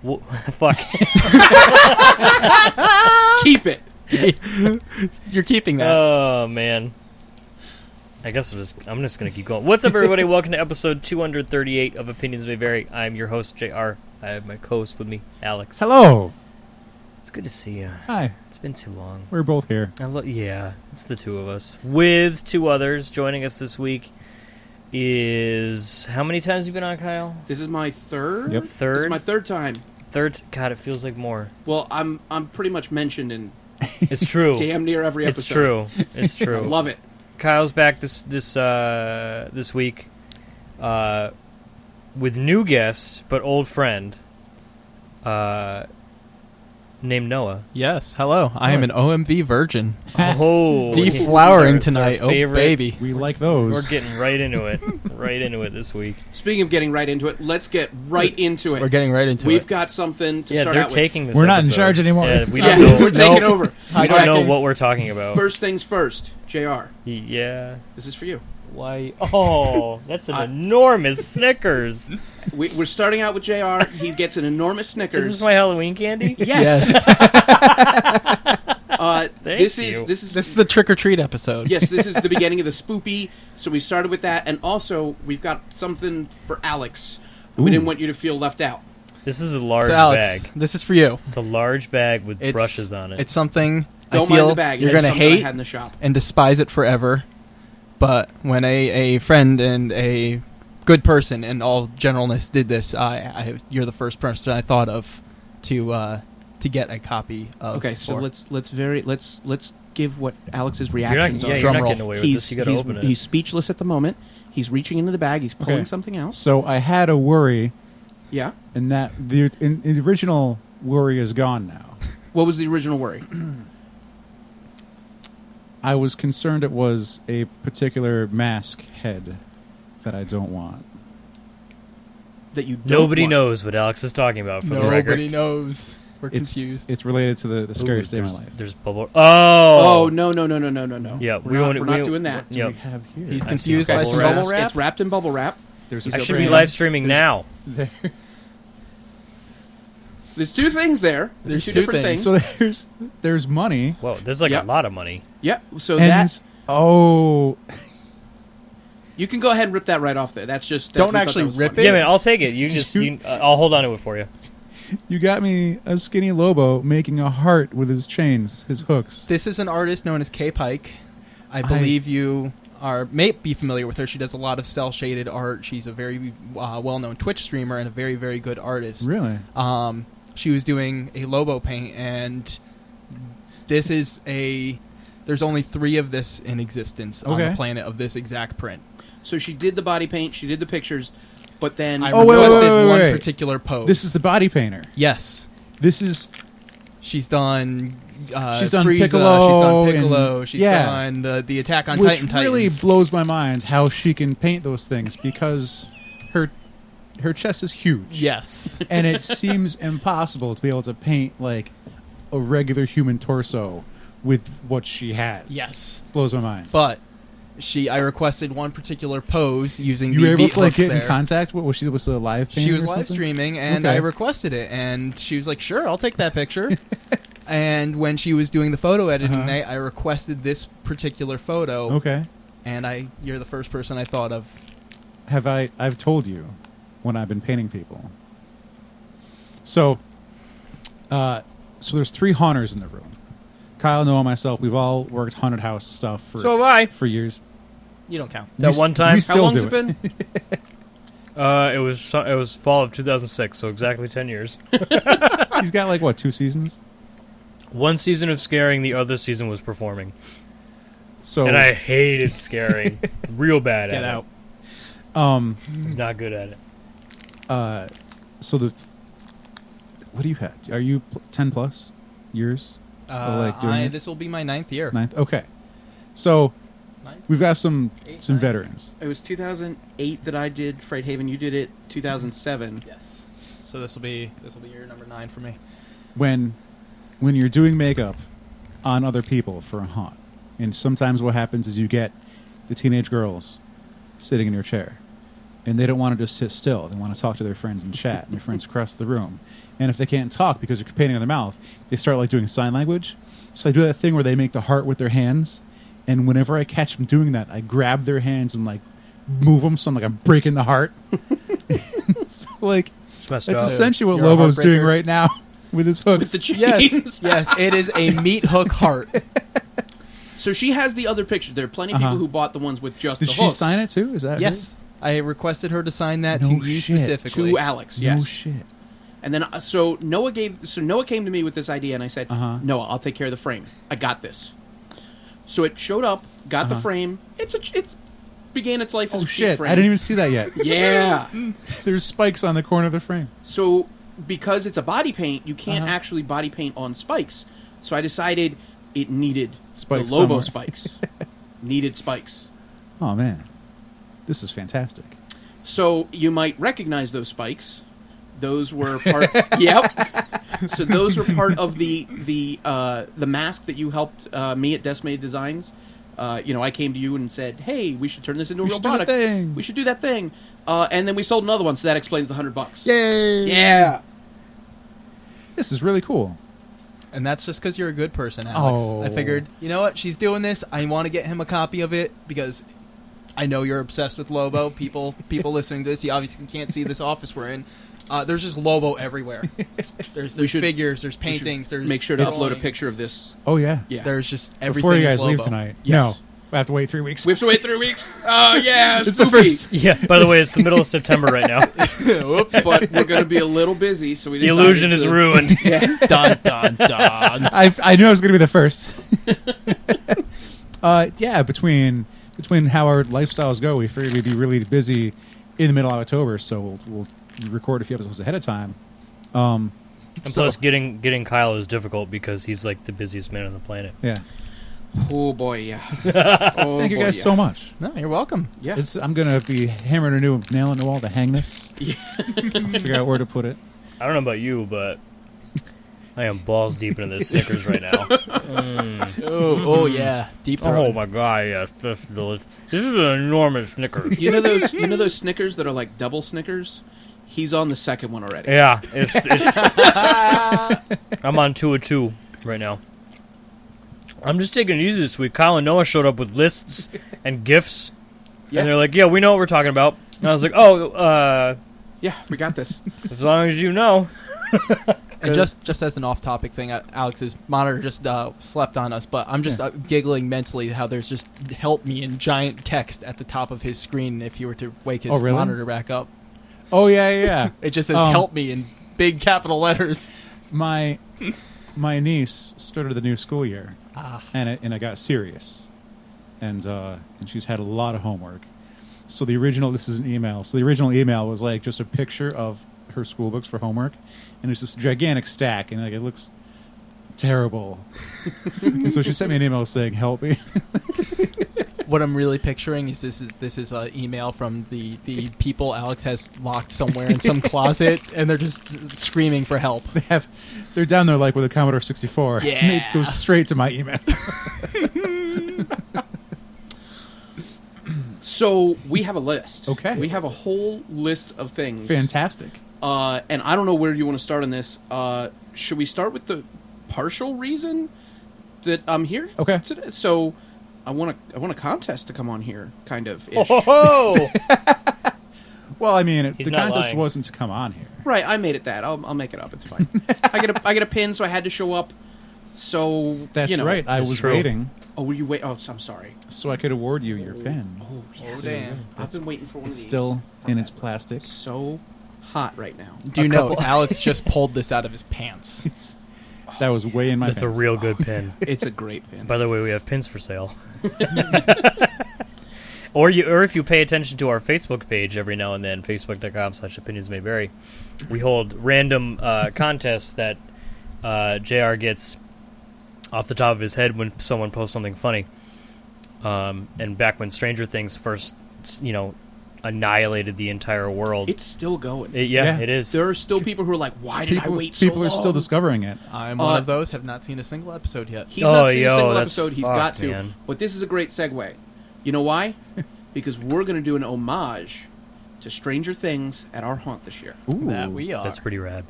Fuck. Keep it. You're keeping that. Oh, man. I guess I'm just going to keep going. What's up, everybody? Welcome to episode 238 of Opinions May Vary. I'm your host, JR. I have my co-host with me, Alex. Hello. It's good to see you. Hi. It's been too long. We're both here. Yeah, it's the two of us. With two others joining us this week is... How many times have you been on, Kyle? This is my third? Yep. Third? This is my third time. Third? God, it feels like more. Well, I'm pretty much mentioned in It's true. damn near every episode. It's true. It's true. I love it. Kyle's back this week with new guest, but old friend named Noah. Yes, hello. I am an OMV virgin. Oh, Deflowering it's our tonight. Oh, favorite. baby. We like those. We're getting right into it. Right into it this week. Speaking of getting right into it, let's get right into it. We're getting right into We've it. got something to Yeah, start they're out taking this We're not in episode. charge anymore. Yeah, we with. don't know. We're taking over. We don't Okay. know what we're talking about. First things first, JR. Yeah. This is for you. Why? Oh, that's an enormous Snickers. We're starting out with JR. He gets an enormous Snickers. Is this my Halloween candy? Yes. This you. is the trick-or-treat episode. Yes, this is the beginning of the Spoopy. So we started with that, and also we've got something for Alex. We didn't want you to feel left out. This is a large So, Alex, bag. this is for you. It's a large bag with brushes on it. It's something Don't I feel mind the bag. It you're has going to something I hate had in the shop. and despise it forever. But when a friend and a good person in all generalness did this, you're the first person I thought of to get a copy of. Okay, so for. let's give what Alex's you're not, reactions yeah, are. you're Drum not roll. getting away with this. You got to open it. He's speechless at the moment. He's reaching into the bag. He's pulling Okay. something else. So I had a worry, Yeah. and that the original worry is gone now. What was the original worry? I was concerned it was a particular mask head that I don't want. That you don't Nobody want. knows what Alex is talking about, for the record. Nobody knows. We're confused. It's related to the scariest day of my there's, life. there's bubble. Oh Oh! no! Yeah, we're not doing that. What do Yep. we have here? He's I confused see by bubble some wrap. bubble wrap. It's wrapped in bubble wrap. There's He's I a should be brand. live streaming now. There's two things there. There's two two different things. things. So there's money. Whoa, there's like Yep. a lot of money. Yeah. So And that oh, you can go ahead and rip that right off there. That's just Don't we thought actually that was rip funny. it. Yeah, man, I'll take it. You just, I'll hold on to it for you. you got me a Skinny Lobo making a heart with his chains, his hooks. This is an artist known as Kay Pike. I believe you may be familiar with her. She does a lot of cel-shaded art. She's a very well-known Twitch streamer and a very, very good artist. Really? She was doing a Lobo paint, and this is there's only 3 of this in existence on the Okay. planet of this exact print. So she did the body paint. She did the pictures, but then I Oh, wait, requested wait, one wait. particular pose. This is the body painter. Yes. This is She's done She's done Frieza, Piccolo she's done and- Piccolo, she's yeah. done the Attack on which Titan really Titans. blows my mind how she can paint those things because her chest is huge. Yes. And it seems impossible to be able to paint like a regular human torso with what she has. Yes. Blows my mind. But I requested one particular pose using You the were able beat to like hooks get there. in contact? What was she? Was it a live painting? She was or live something? streaming, and Okay. I requested it, and she was like, "Sure, I'll take that picture." And when she was doing the photo editing Uh-huh. night, I requested this particular photo, Okay. and you're the first person I thought of. I've told you when I've been painting people. So there's 3 haunters in the room. Kyle, Noah, and myself, we've all worked haunted house stuff for So have I. for years. You don't count. That We one time? we how still long's do it been? It was fall of 2006, so exactly 10 years. He's got like what, 2 seasons? One season of scaring, the other season was performing. So And I hated scaring. Real bad Get at out. um it. He's not good at it. so what do you have? Are you 10 plus years? like doing it? This will be my 9th year. 9th? Okay. So Ninth? we've got some 8, 9? veterans. It was 2008 that I did Freight Haven. You did it 2007. Yes. So this will be year number 9 for me. When you're doing makeup on other people for a haunt, and sometimes what happens is you get the teenage girls sitting in your chair, and they don't want to just sit still. They want to talk to their friends and chat, and their friends across the room. And if they can't talk because you're painting on their mouth, they start like doing sign language. So I do that thing where they make the heart with their hands, and whenever I catch them doing that, I grab their hands and like move them, so I'm breaking the heart. So, like, It's that's essentially what You're a Lobo's doing heartbreaker. right now with his hooks. With the Yes, yes, it is a meat hook heart. So she has the other picture. There are plenty of people who bought the ones with just Did the she hooks. sign it too? Is that Yes, I requested her to sign that No to you shit. specifically. To Alex, her? yes. No shit. And then so Noah came to me with this idea, and I said, Uh-huh. Noah, I'll take care of the frame. I got this. So it showed up, got the frame. It's began its life as Oh a cheap shit! frame. I didn't even see that yet. Yeah. There's spikes on the corner of the frame. So because it's a body paint, you can't Uh-huh. actually body paint on spikes. So I decided it needed Spikes the Lobo somewhere. spikes. Needed spikes. Oh man, this is fantastic. So you might recognize those spikes. Those were part. Yep. So those were part of the mask that you helped me at Decimated Designs. I came to you and said, "Hey, we should turn this into a We real should do that product. thing." We should do that thing." And then we sold another one, so that explains the $100. Yay! Yeah. This is really cool. And that's just because you're a good person, Alex. Oh. I figured, you know what? She's doing this. I want to get him a copy of it because I know you're obsessed with Lobo. People listening to this, you obviously can't see this office we're in. There's just Lobo everywhere. There's We should- figures, there's paintings, there's Make sure to upload a drawings. picture of this. Oh yeah. Yeah. There's just everything. Before you is guys leave Lobo. tonight. Yes. No, we have to wait 3 weeks. We have to wait 3 weeks. Oh yeah, It's the Spoopy. first. Yeah. By the way, it's the middle of September right now. Whoops. But we're going to be a little busy, so we The decided illusion is to- ruined. Yeah. Dun dun dun. I knew I was going to be the first. Yeah, between how our lifestyles go, we figured we'd be really busy in the middle of October, so we'll record a few episodes ahead of time. And plus, getting Kyle is difficult because he's like the busiest man on the planet. Yeah. Oh boy, yeah. Thank you guys so much. No, you're welcome. Yeah. I'm going to be hammering a new nail in the wall to hang this. Yeah. Figure out where to put it. I don't know about you, but I am balls deep into this Snickers right now. Oh yeah, deep throat. Oh my god, yes, this is delicious. This is an enormous Snickers. You know those Snickers that are like double Snickers? He's on the second one already. Yeah, it's I'm on 2 of 2 right now. I'm just taking it easy this week. Kyle and Noah showed up with lists and gifts, Yeah. and they're like, "Yeah, we know what we're talking about." And I was like, "Oh, Yeah, we got this. as long as you know." And just as an off-topic thing, Alex's monitor just slept on us, but I'm just giggling mentally how there's just "help me" in giant text at the top of his screen if you were to wake his Oh, really? monitor back up. Oh, yeah. It just says "help me" in big capital letters. My niece started the new school year, and I got serious, and she's had a lot of homework. So this is an email. So the original email was like just a picture of her school books for homework, and it's this gigantic stack, and like it looks terrible. And so she sent me an email saying, "Help me." What I'm really picturing is this is an email from the people Alex has locked somewhere in some closet, and they're just screaming for help. They're down there like with a Commodore 64. Yeah. And it goes straight to my email. So we have a list. Okay. We have a whole list of things. Fantastic. And I don't know where you want to start on this. Should we start with the partial reason that I'm here? Okay. Today? So I want a contest to come on here, kind of. Oh, Well, I mean, He's the not contest lying. wasn't to come on here. Right, I made it that. I'll make it up. It's fine. I get a pin, so I had to show up. So That's right. I It's was true. waiting Oh, were you wait? Oh, I'm sorry. so I could award you your pen. Oh, yes. damn. I've been waiting for one It's of these. still in its plastic. So hot right now. Do you know Alex just pulled this out of his pants? That was way in my that's a pants. real good pin. It's a great pin. By the way, we have pins for sale. Or if you pay attention to our Facebook page every now and then, facebook.com/opinionsmayvary, we hold random contests that JR gets off the top of his head when someone posts something funny. And back when Stranger Things first, annihilated the entire world. It's still going. Yeah. It is. There are still people who are like, "Why did I wait so long?" People are still discovering it. I'm one of those. Have not seen a single episode yet. He's not Oh, seen a yo, single that's episode. He's fucked, got to. man. But this is a great segue. You know why? Because we're going to do an homage to Stranger Things at our haunt this year. Ooh. That we are. That's pretty rad.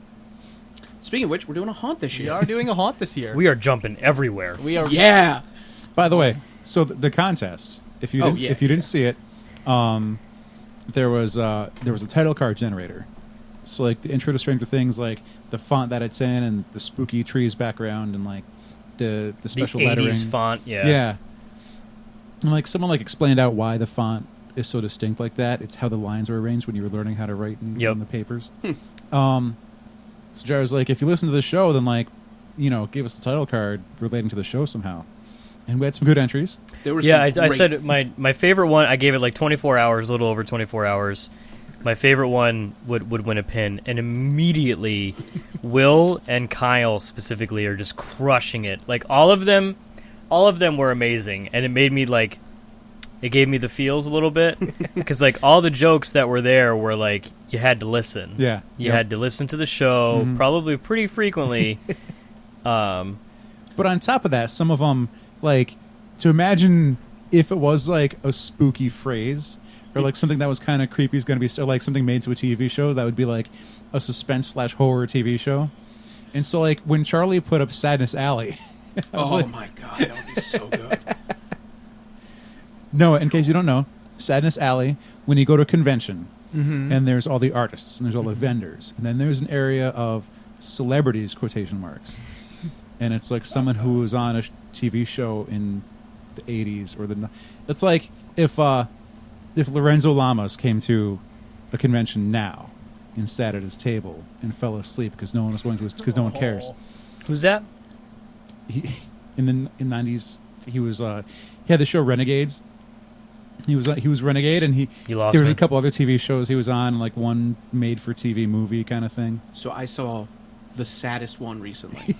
Speaking of which, we're doing a haunt this We year. are doing a haunt this year. We are jumping everywhere. We are. Yeah. By the way, so the contest, if you didn't see it, there was a title card generator. So like the intro to Stranger Things, like the font that it's in, and the spooky trees background, and like the special the 80s lettering font, yeah. Yeah. And like someone like explained out why the font is so distinct like that. It's how the lines were arranged when you were learning how to write in the papers. So Jar was like, if you listen to the show, then like, give us the title card relating to the show somehow. And we had some good entries. There were Yeah, some I great- said my favorite one, I gave it like 24 hours, a little over 24 hours. My favorite one would win a pin, and immediately Will and Kyle specifically are just crushing it. Like all of them were amazing, and it made me like, it gave me the feels a little bit, because like all the jokes that were there were like, you had to listen. Yeah. You had to listen to the show probably pretty frequently. But on top of that, some of them, like, to imagine if it was like a spooky phrase or like something that was kind of creepy is going to be so like something made to a TV show, that would be like a suspense/horror TV show. And so like when Charlie put up Sadness Alley, I was Oh like, my god, that would be so good. no, in case you don't know, Sadness Alley, when you go to a convention and there's all the artists and there's all the vendors, and then there's an area of celebrities, quotation marks. And it's like someone who was on a TV show in the 80s or it's like if Lorenzo Lamas came to a convention now and sat at his table and fell asleep because no one was going to because no one cares. Who's that? In the 90s, he was he had the show Renegades. He was Renegade, and You lost there was me. a couple other TV shows he was on, like one made for TV movie kind of thing. So I saw the saddest one recently.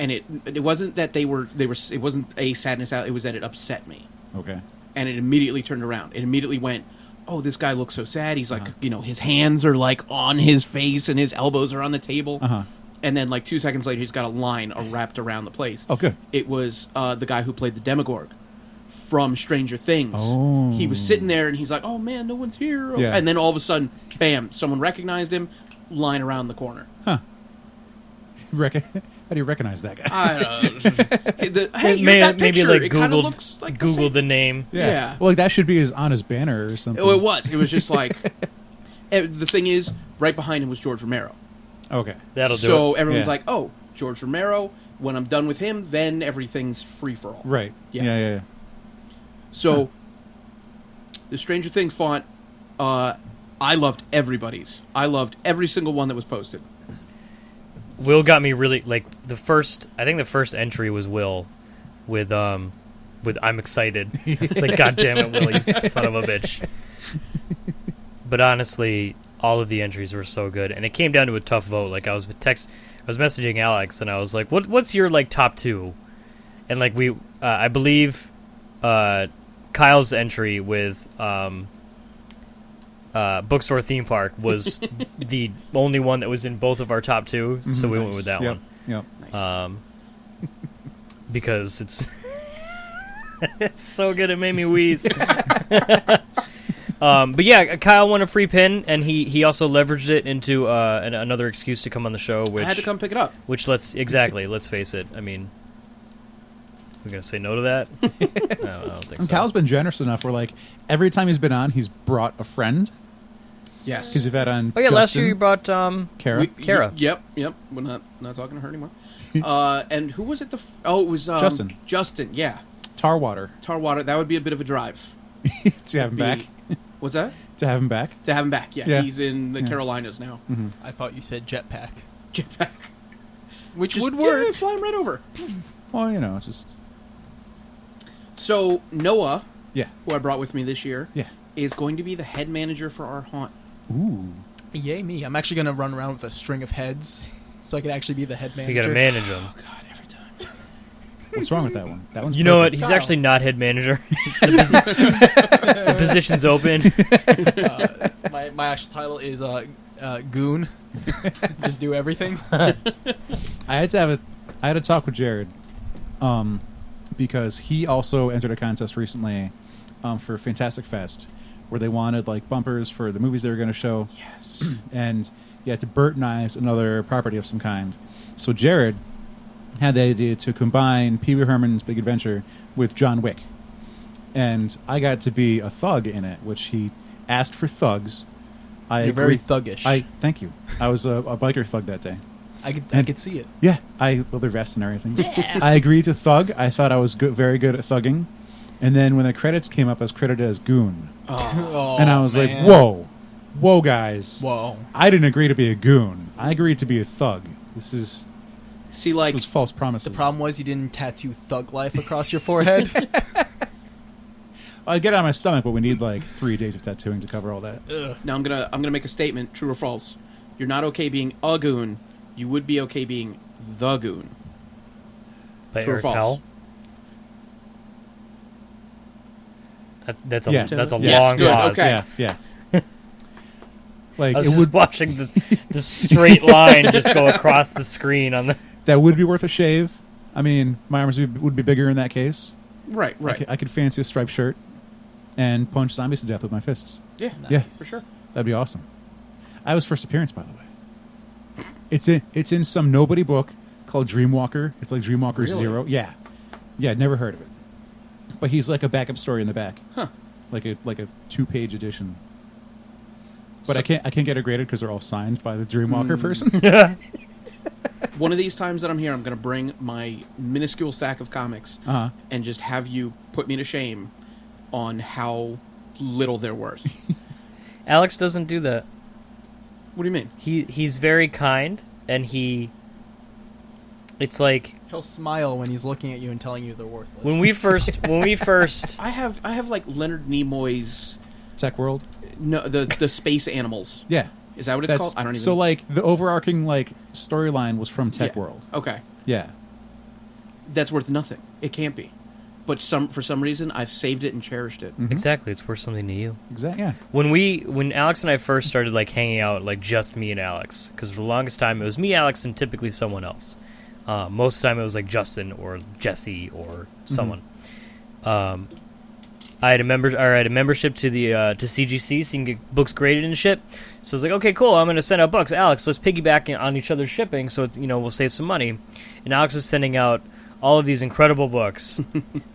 And it wasn't that they were it wasn't a sadness out, it was that it upset me. Okay. And it immediately turned around. It immediately went, oh, this guy looks so sad. He's like, his hands are like on his face and his elbows are on the table. Uh-huh. And then like 2 seconds later, he's got a line wrapped around the place. Oh, good. It was the guy who played the Demogorg from Stranger Things. Oh. He was sitting there and he's like, oh man, no one's here. Yeah. And then all of a sudden, bam, someone recognized him, line around the corner. Huh. How do you recognize that guy? I don't know. Hey, you're that Maybe picture. like It kind of Googled, looks like Googled the the name. yeah. Well, like that should be on his banner or something. Oh, it was. It was just like... The thing is, right behind him was George Romero. Okay. That'll do So it. everyone's Yeah. like, oh, George Romero. When I'm done with him, then everything's free-for-all. Right. Yeah. Yeah. So, the Stranger Things font, I loved everybody's. I loved every single one that was posted. Will got me really like the first entry was Will with I'm excited. It's like, God damn it, Will, you son of a bitch. But honestly, all of the entries were so good, and it came down to a tough vote. Like I was messaging Alex, and I was like, "What's your like top two?" And like I believe Kyle's entry with Bookstore Theme Park was the only one that was in both of our top two, so we went with that Yep. one. Yep. Because it's it's so good, it made me wheeze. But yeah, Kyle won a free pin, and he also leveraged it into another excuse to come on the show. Which I had to come pick it up. Which let's face it. I mean, we're gonna say no to that. I don't think And so. Kyle's been generous enough where, like, every time he's been on, he's brought a friend. Yes. Because you've had on Oh yeah, Justin, last year you brought Kara. Kara. Yep. We're not talking to her anymore. And who was it? It was Justin. Justin, yeah. Tarwater. Tarwater. That would be a bit of a drive. To have him back. What's that? To have him back. To have him back. Yeah, Yeah. he's in the Yeah. Carolinas now. I thought you said jetpack, Jetpack. which Just, would work. Yeah, fly him right over. Well, it's just... So Noah, Yeah. who I brought with me this year, Yeah. is going to be the head manager for our haunt. Ooh. Yay me! I'm actually gonna run around with a string of heads, so I can actually be the head manager. You gotta manage him. Oh God, every time. What's wrong with that one? That one's You know what? perfect. He's actually not head manager. The position's open. My actual title is goon. Just do everything. I had to talk with Jared, because he also entered a contest recently, for Fantastic Fest, where they wanted like bumpers for the movies they were going to show. Yes. And you had to Burtonize another property of some kind. So Jared had the idea to combine Pee Wee Herman's Big Adventure with John Wick. And I got to be a thug in it, which he asked for thugs. You're very thuggish. Thank you. I was a biker thug that day. I could see it. Yeah, leather vest and everything. Yeah. I agreed to thug. I thought I was very good at thugging. And then when the credits came up, I was credited as goon. Oh, and I was man. like, whoa, guys. Whoa. I didn't agree to be a goon. I agreed to be a thug. This was false promises. The problem was you didn't tattoo thug life across your forehead. I'd get it on my stomach, but we need like 3 days of tattooing to cover all that. Ugh. Now I'm gonna make a statement, true or false. You're not okay being a goon. You would be okay being the goon. By True or Eric false? Powell? That's a Yes, long good, pause. okay. Yeah. Like I was it just would watching the straight line just go across the screen on the. that would be worth a shave. I mean, my arms would be bigger in that case. Right. I could fancy a striped shirt and punch zombies to death with my fists. Yeah. Yeah, For sure. that'd be awesome. I was first appearance, by the way. It's in some nobody book called Dreamwalker. It's like Dreamwalker Really? 0. Yeah, never heard of it. But he's like a backup story in the back, like a 2-page edition. But So- I can't get it graded because they're all signed by the Dreamwalker person. One of these times that I'm here, I'm going to bring my minuscule stack of comics and just have you put me to shame on how little they're worth. Alex doesn't do that. What do you mean? He's very kind, and it's like He'll smile when he's looking at you and telling you they're worthless. when we first I have like Leonard Nimoy's Tech World. the space animals. Yeah, Is that what it's called? I don't even. So like the overarching like storyline was from Tech Yeah. World. Okay, Yeah. that's worth nothing. It can't be. But for some reason, I've saved it and cherished it. Mhm. exactly, it's worth something to you. Exactly. Yeah. When Alex and I first started like hanging out, like just me and Alex, because for the longest time it was me, Alex, and typically someone else. Most of the time it was like Justin or Jesse or someone. I had a membership to the to CGC, so you can get books graded and shit. So I was like, okay, cool. I'm gonna send out books. Alex, let's piggyback on each other's shipping, so it's, we'll save some money. And Alex is sending out all of these incredible books,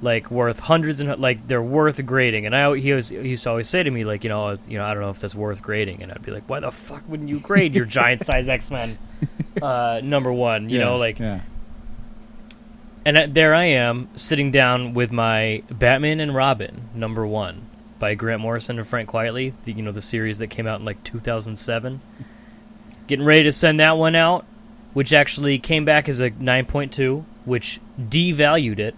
like worth hundreds and like they're worth grading. And he used to always say to me like, I don't know if that's worth grading. And I'd be like, why the fuck wouldn't you grade your giant size X-Men #1? Yeah. And there I am, sitting down with my Batman and Robin #1 by Grant Morrison and Frank Quitely, the series that came out in like 2007. Getting ready to send that one out, which actually came back as a 9.2, which devalued it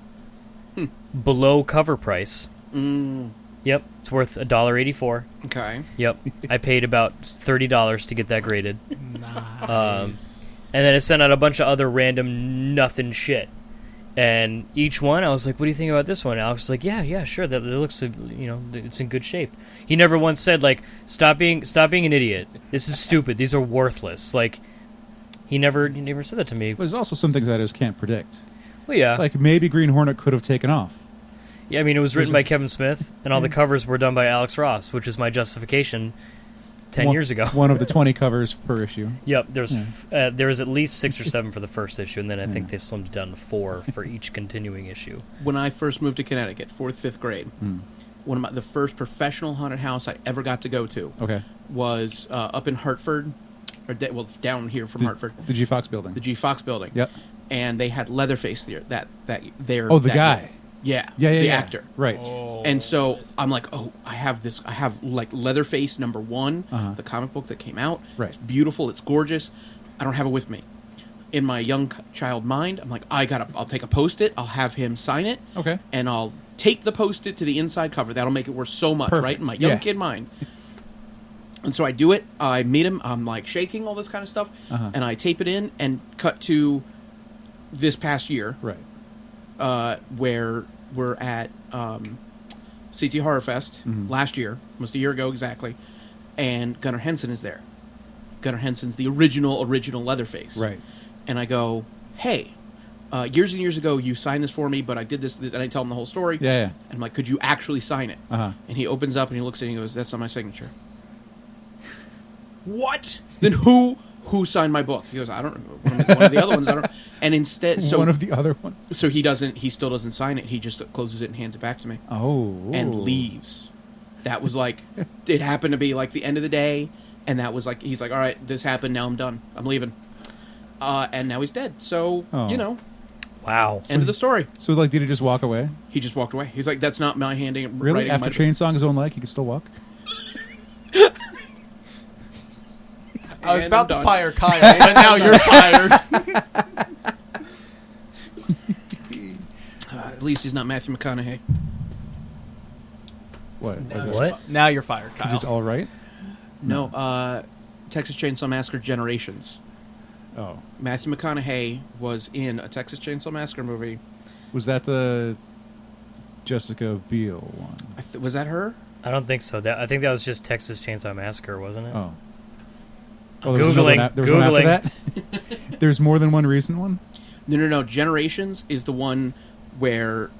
below cover price. Yep, it's worth $1.84. Okay. Yep, I paid about $30 to get that graded. Nice. And then I sent out a bunch of other random nothing shit. And each one, I was like, what do you think about this one? Alex was like, yeah, sure. That it looks, it's in good shape. He never once said, like, stop being an idiot. This is stupid. These are worthless. Like, he never said that to me. There's also some things I just can't predict. Well, yeah. Like maybe Green Hornet could have taken off. Yeah, I mean, it was written by Kevin Smith, and all the covers were done by Alex Ross, which is my justification 10 years ago. One of the 20 covers per issue. Yep, there was at least 6 or 7 for the first issue, and then I think they slimmed it down to 4 for each continuing issue. When I first moved to Connecticut, 4th, 5th grade, one of the first professional haunted house I ever got to go to Okay. was up in Hartford, down here from Hartford, The G Fox building. the G Fox building. Yep. And they had Leatherface there. Oh, the guy. Yeah. Yeah. The actor. Right. And so I'm like, I have like Leatherface #1, the comic book that came out. Right. It's beautiful. It's gorgeous. I don't have it with me. In my young child mind, I'm like, I'll take a Post-it. I'll have him sign it. Okay. And I'll tape the Post-it to the inside cover. That'll make it worth so much, Perfect. right? In my young Yeah. kid mind. And so I do it. I meet him. I'm like shaking, all this kind of stuff. And I tape it in and cut to this past year. Right. Where we're at CT Horror Fest last year, almost a year ago exactly, and Gunnar Henson is there. Gunnar Henson's the original Leatherface. Right. And I go, hey, years and years ago, you signed this for me, but I did this, and I tell him the whole story. Yeah. And I'm like, could you actually sign it? Uh-huh. And he opens up and he looks at it and he goes, that's not my signature. What? Then who signed my book? He goes, I don't know. One of the other ones, I don't. And instead, so One of the other ones. So he still doesn't sign it. He just closes it and hands it back to me. Oh. And leaves. That was like, it happened to be like the end of the day, and that was like, he's like, all right, this happened, now I'm done. I'm leaving. And now he's dead. So, Oh. Wow. End of the story. So, like, did he just walk away? He just walked away. He's like, that's not my handing. Really? writing After my chainsawing his own leg, he can still walk? I was And about I'm to done. fire Kyle, but now you're fired. At least he's not Matthew McConaughey. What? Was it? What? Now you're fired, Because Kyle. he's all right? No, Texas Chainsaw Massacre Generations. Oh. Matthew McConaughey was in a Texas Chainsaw Massacre movie. Was that the Jessica Biel one? Was that her? I don't think so. I think that was just Texas Chainsaw Massacre, wasn't it? Oh. Oh, there was another Googling. there was one after that? There's more than one recent one? No. Generations is the one where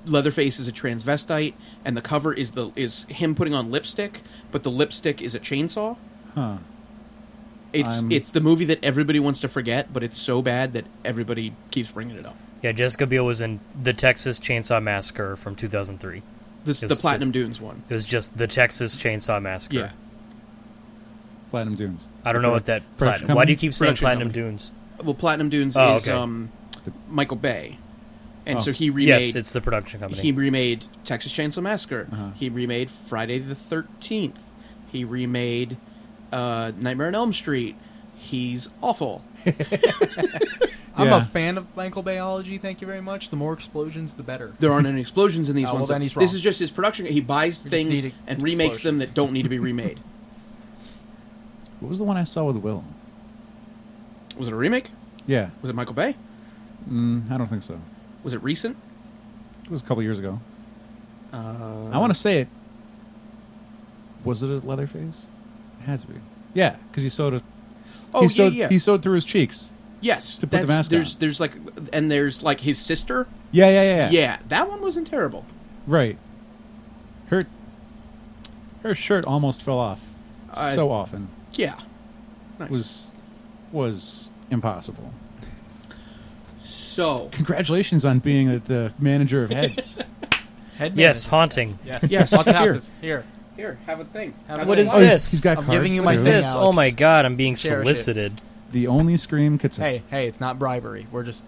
Leatherface is a transvestite, and the cover is him putting on lipstick, but the lipstick is a chainsaw. Huh. It's the movie that everybody wants to forget, but it's so bad that everybody keeps bringing it up. Yeah, Jessica Biel was in the Texas Chainsaw Massacre from 2003. The Platinum Dunes one. It was just the Texas Chainsaw Massacre. Yeah. Platinum Dunes. I don't know what that... Production Why do you company? keep saying Production Platinum company. Dunes? Well, Platinum Dunes Oh, is okay. Michael Bay. And Oh. so he remade... Yes, it's the production company. He remade Texas Chainsaw Massacre. Uh-huh. He remade Friday the 13th. He remade Nightmare on Elm Street. He's awful. I'm Yeah. a fan of Michael Bayology, thank you very much. The more explosions, the better. There aren't any explosions in these Oh, well, ones. then he's This wrong. is just his production. He buys We just things need and remakes them explosions. that don't need to be remade. What was the one I saw with Will? Was it a remake? Yeah. Was it Michael Bay? I don't think so. Was it recent? It was a couple years ago. I want to say it. Was it a Leatherface? It had to be. Yeah, because he sewed it. Oh, He sewed through his cheeks. Yes. To put the mask there's, on. there's like his sister. Yeah. Yeah, that one wasn't terrible. Right. Her shirt almost fell off so often. Yeah. Nice. Was impossible. So, Congratulations on being the manager of Heads. Head Yes, manager. haunting. Yes. Yes. Haunted Here. houses. Here. here, have a thing. Have Have a What a is thing. Oh, this? he's got I'm cards. giving you What my is thing, this? Oh Alex. my god, I'm being Cherish it. solicited. The only Scream cassette. Hey, it's not bribery. We're just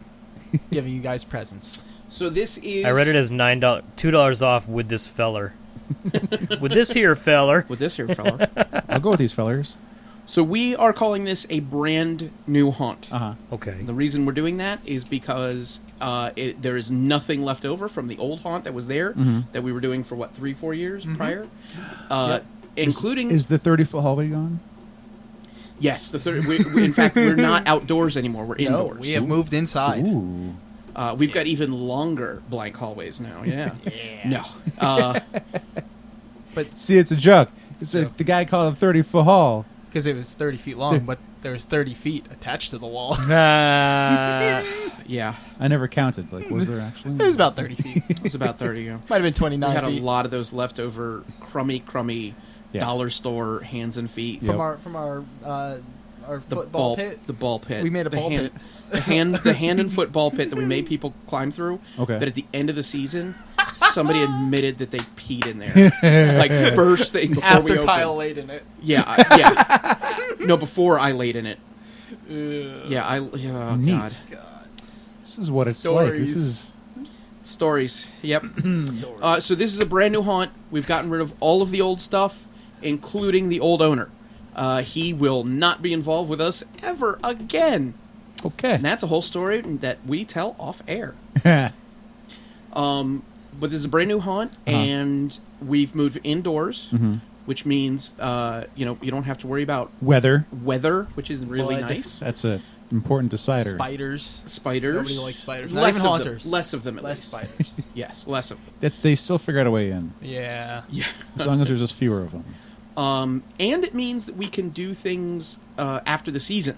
giving you guys presents. So this is... I read it as $2 off with this feller. With this here feller. With this here fella. I'll go with these fellers. So we are calling this a brand new haunt. Uh huh. Okay. The reason we're doing that is because there is nothing left over from the old haunt that was there that we were doing for, 3-4 years prior? Including... Is the 30-foot hallway gone? Yes, the third. In fact, we're not outdoors anymore. We're No, indoors. we have moved inside. Ooh. We've got even longer blank hallways now. Yeah. Yeah. No. See, it's a joke. The guy called it 30-foot hall. Because it was 30 feet long, but there was 30 feet attached to the wall. Yeah. I never counted. Like, was there actually? It was about 30 feet. It was about 30. Yeah. Might have been We 29 had a feet. lot of those leftover crummy Yeah. dollar store hands and feet. Yep. From our The football pit. The ball pit. We made a ball pit. The hand and football pit that we made people climb through. Okay. That at the end of the season, somebody admitted that they peed in there. Like first thing before we After opened. Kyle laid in it. Yeah. No, before I laid in it. Yeah, oh, Neat. God. This is what it's like. This Stories. is. Stories. Yep. So this is a brand new haunt. We've gotten rid of all of the old stuff, including the old owner. He will not be involved with us ever again. Okay. And that's a whole story that we tell off air. But this is a brand new haunt, and we've moved indoors, which means you don't have to worry about Weather. weather, which is really Blood. nice. That's an important decider. Spiders. Spiders. Nobody likes spiders. Not Less even of haunters. them. Less of them, at Less least. spiders. Yes, less of them. That they still figure out a way in, Yeah. Yeah. as long as there's just fewer of them. And it means that we can do things after the season.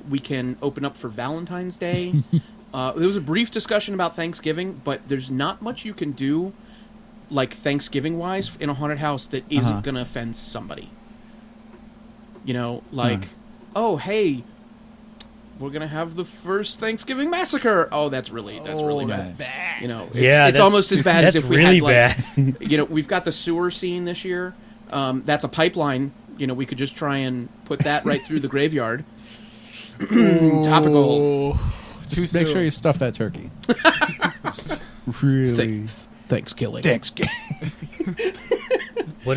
We can open up for Valentine's Day. There was a brief discussion about Thanksgiving, but there's not much you can do, like Thanksgiving-wise, in a haunted house that isn't going to offend somebody. You know, like, oh, hey, we're going to have the first Thanksgiving massacre. Oh, that's really bad. Bad. You know, it's almost as bad as if we really had, bad. like, you know, we've got the sewer scene this year. That's a pipeline. You know, we could just try and put that right through the graveyard. Topical. Just make sure you stuff that turkey. Really. Thanksgiving.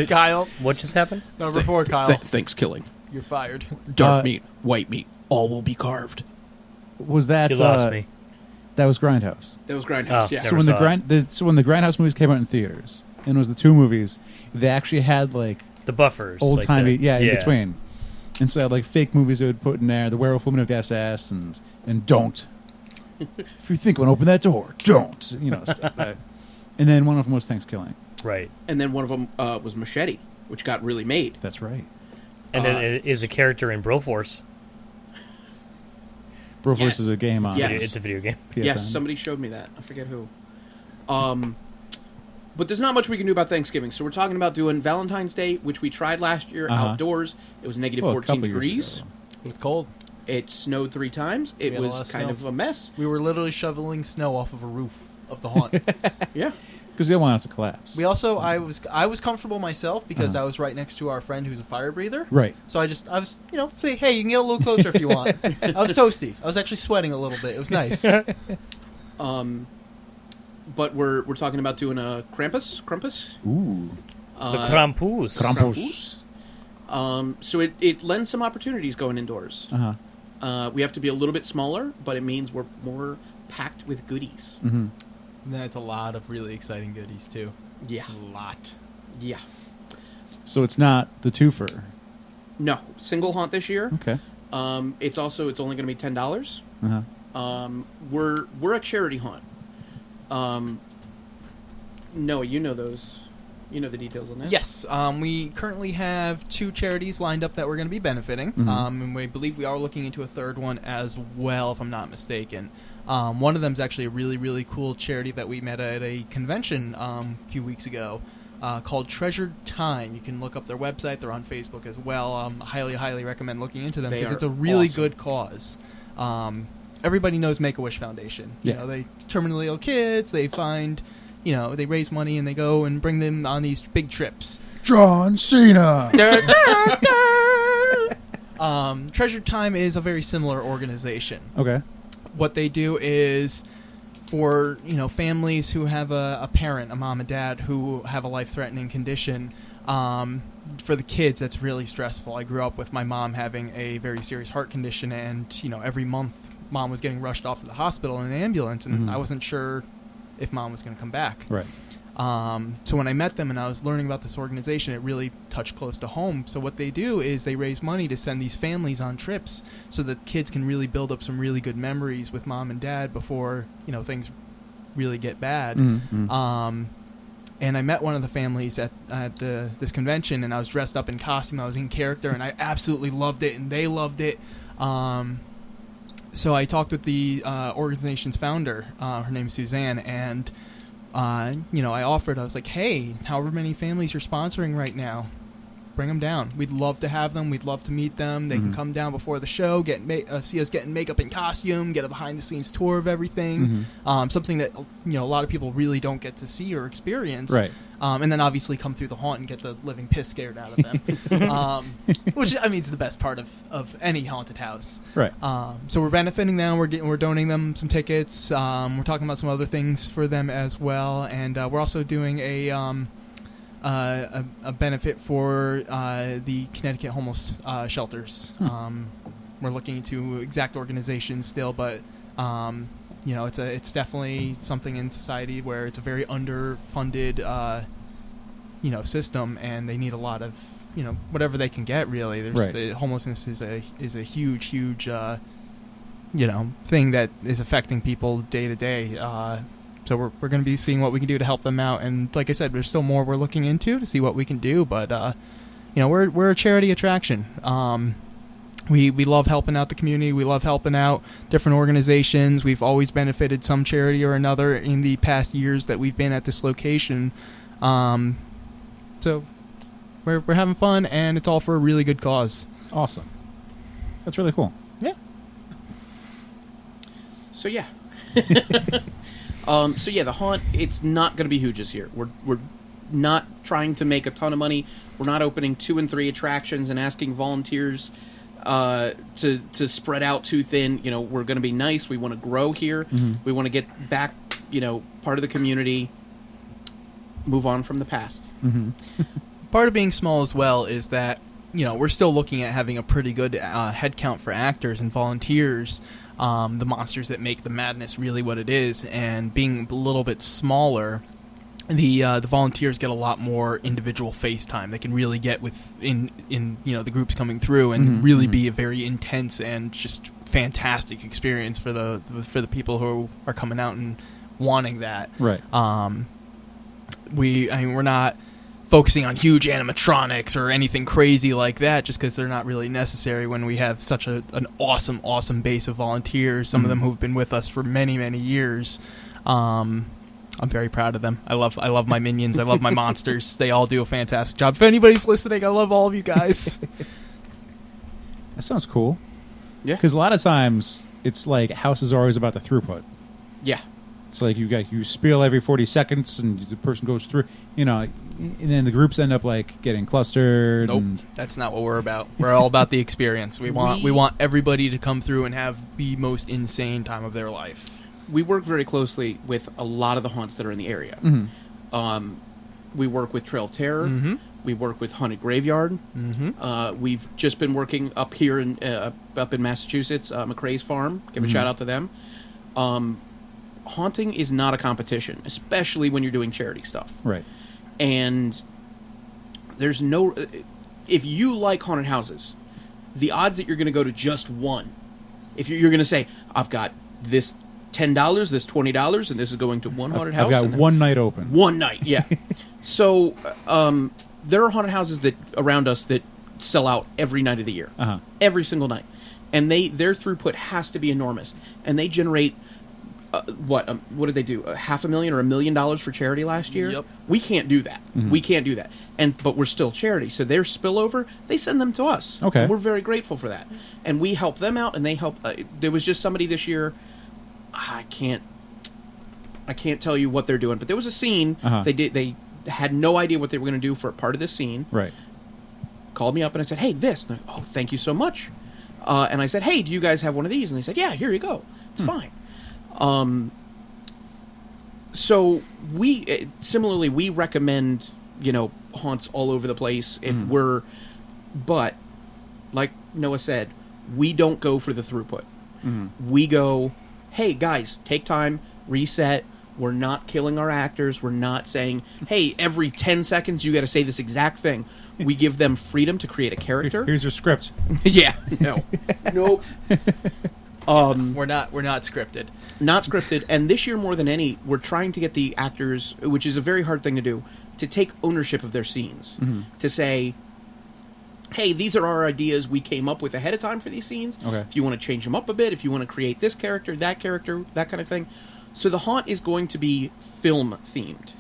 Kyle? What just happened? Number 4, Kyle. Thanksgiving. You're fired. Dark meat, white meat, all will be carved. Was that? You lost me. That was Grindhouse. That was Grindhouse. Oh, Yeah. never So when saw when the Grindhouse movies came out in theaters, and it was the 2 movies, they actually had like The buffers. old timey, like in between. And so they had like fake movies they would put in there, The Werewolf Woman of the SS, and Don't. If you think I'm gonna open that door, don't. You know, stuff. And then one of them was Thanksgiving. Right. And then one of them was Machete, which got really made. That's right. And then it is a character in Broforce. Broforce Yes. is a game on Yes. It's a video game. PSN. Yes, somebody showed me that. I forget who. But there's not much we can do about Thanksgiving. So we're talking about doing Valentine's Day, which we tried last year outdoors. It was negative Well, a 14 couple years degrees. ago. It was cold. It snowed 3 times. It had a lot was of kind snow. of a mess. We were literally shoveling snow off of a roof of the haunt. Yeah. Because they don't want us to collapse. We also, I was comfortable myself because I was right next to our friend who's a fire breather. Right. So I was, say, hey, you can get a little closer if you want. I was toasty. I was actually sweating a little bit. It was nice. But we're talking about doing a Krampus. Ooh. The Krampus. Krampus. So it lends some opportunities going indoors. We have to be a little bit smaller, but it means we're more packed with goodies. Mm-hmm. And then it's a lot of really exciting goodies, too. Yeah. A lot. Yeah. So it's not the twofer. No, single haunt this year. Okay. It's only going to be $10. Uh-huh. We're a charity haunt. Noah, you know those. You know the details on that. Yes, we currently have 2 charities lined up that we're going to be benefiting, Mm-hmm. and we believe we are looking into a third one as well, if I'm not mistaken. One of them is actually a really, really cool charity that we met at a convention a few weeks ago called Treasured Time. You can look up their website. They're on Facebook as well. Highly, highly recommend looking into them because it's a really good cause. Everybody knows Make-A-Wish Foundation. Yeah. You know, they terminally ill kids, they find... they raise money and they go and bring them on these big trips. John Cena. Treasured Time is a very similar organization. Okay. What they do is for families who have a parent, a mom and dad, who have a life-threatening condition. For the kids, that's really stressful. I grew up with my mom having a very serious heart condition, and every month, mom was getting rushed off to the hospital in an ambulance, and I wasn't sure if mom was going to come back. Right. So when I met them and I was learning about this organization, it really touched close to home. So what they do is they raise money to send these families on trips so that kids can really build up some really good memories with mom and dad before, things really get bad. Mm-hmm. And I met one of the families at this convention, and I was dressed up in costume. I was in character, and I absolutely loved it, and they loved it. So I talked with the organization's founder. Her name's Suzanne, and I was like, hey, however many families you're sponsoring right now, bring them down. We'd love to have them. We'd love to meet them. They can come down before the show, see us getting makeup and costume, get a behind-the-scenes tour of everything. Something that a lot of people really don't get to see or experience. Right. And then obviously come through the haunt and get the living piss scared out of them. Which, is the best part of any haunted house. Right. So we're benefiting them. We're donating them some tickets. We're talking about some other things for them as well. And we're also doing a benefit for the Connecticut homeless shelters. We're looking into exact organizations still, but it's definitely something in society where it's a very underfunded system, and they need a lot of whatever they can get. Really, the homelessness is a huge thing that is affecting people day to day. So we're going to be seeing what we can do to help them out, and like I said, there's still more we're looking into to see what we can do. But we're a charity attraction. We love helping out the community. We love helping out different organizations. We've always benefited some charity or another in the past years that we've been at this location. So we're having fun, and it's all for a really good cause. Awesome. That's really cool. Yeah. So yeah. The haunt, it's not going to be huge this year. We're not trying to make a ton of money. We're not opening 2 and 3 attractions and asking volunteers to spread out too thin. You know, we're going to be nice. We want to grow here. Mm-hmm. We want to get back, part of the community, move on from the past. Mm-hmm. Part of being small as well is that, we're still looking at having a pretty good head count for actors and volunteers, the monsters that make the madness really what it is, and being a little bit smaller, the volunteers get a lot more individual face time. They can really get in the groups coming through and really be a very intense and just fantastic experience for the people who are coming out and wanting that. Right. We're not focusing on huge animatronics or anything crazy like that, just because they're not really necessary when we have such an awesome base of volunteers. Some of them who've been with us for many, many years. I'm very proud of them. I love my minions. I love my monsters. They all do a fantastic job. If anybody's listening, I love all of you guys. That sounds cool. Yeah. Because a lot of times it's like houses are always about the throughput. Yeah. It's like you spiel every 40 seconds and the person goes through, and then the groups end up like getting clustered. Nope, and that's not what we're about. We're all about the experience. We want everybody to come through and have the most insane time of their life. We work very closely with a lot of the haunts that are in the area. Mm-hmm. We work with Trail of Terror. Mm-hmm. We work with Haunted Graveyard. Mm-hmm. We've just been working up here up in Massachusetts, McRae's Farm. Give a shout out to them. Haunting is not a competition, especially when you're doing charity stuff. Right. And there's no... If you like haunted houses, the odds that you're going to go to just one, if you're going to say, I've got this $10, this $20, and this is going to one haunted house. I've got one night open. One night, yeah. So there are haunted houses that around us that sell out every night of the year. Uh-huh. Every single night. And their throughput has to be enormous. And they generate... what did they do? $500,000 or $1 million for charity last year? Yep. We can't do that. Mm-hmm. We can't do that. But we're still charity. So their spillover, they send them to us. Okay. And we're very grateful for that. And we help them out, and they help. There was just somebody this year. I can't tell you what they're doing, but there was a scene. Uh-huh. They had no idea what they were going to do for a part of this scene. Right. Called me up and I said, "Hey, this." And I, thank you so much. And I said, "Hey, do you guys have one of these?" And they said, "Yeah, here you go. It's fine." So similarly, we recommend, haunts all over the place but like Noah said, we don't go for the throughput. We go, hey guys, take time, reset. We're not killing our actors. We're not saying, hey, every 10 seconds you got to say this exact thing. We give them freedom to create a character. Here's your script. Yeah. No. Nope. We're not scripted. Not scripted, and this year more than any, we're trying to get the actors, which is a very hard thing to do, to take ownership of their scenes. To say, hey, these are our ideas we came up with ahead of time for these scenes. Okay. If you want to change them up a bit, if you want to create this character, that kind of thing. So the haunt is going to be film-themed.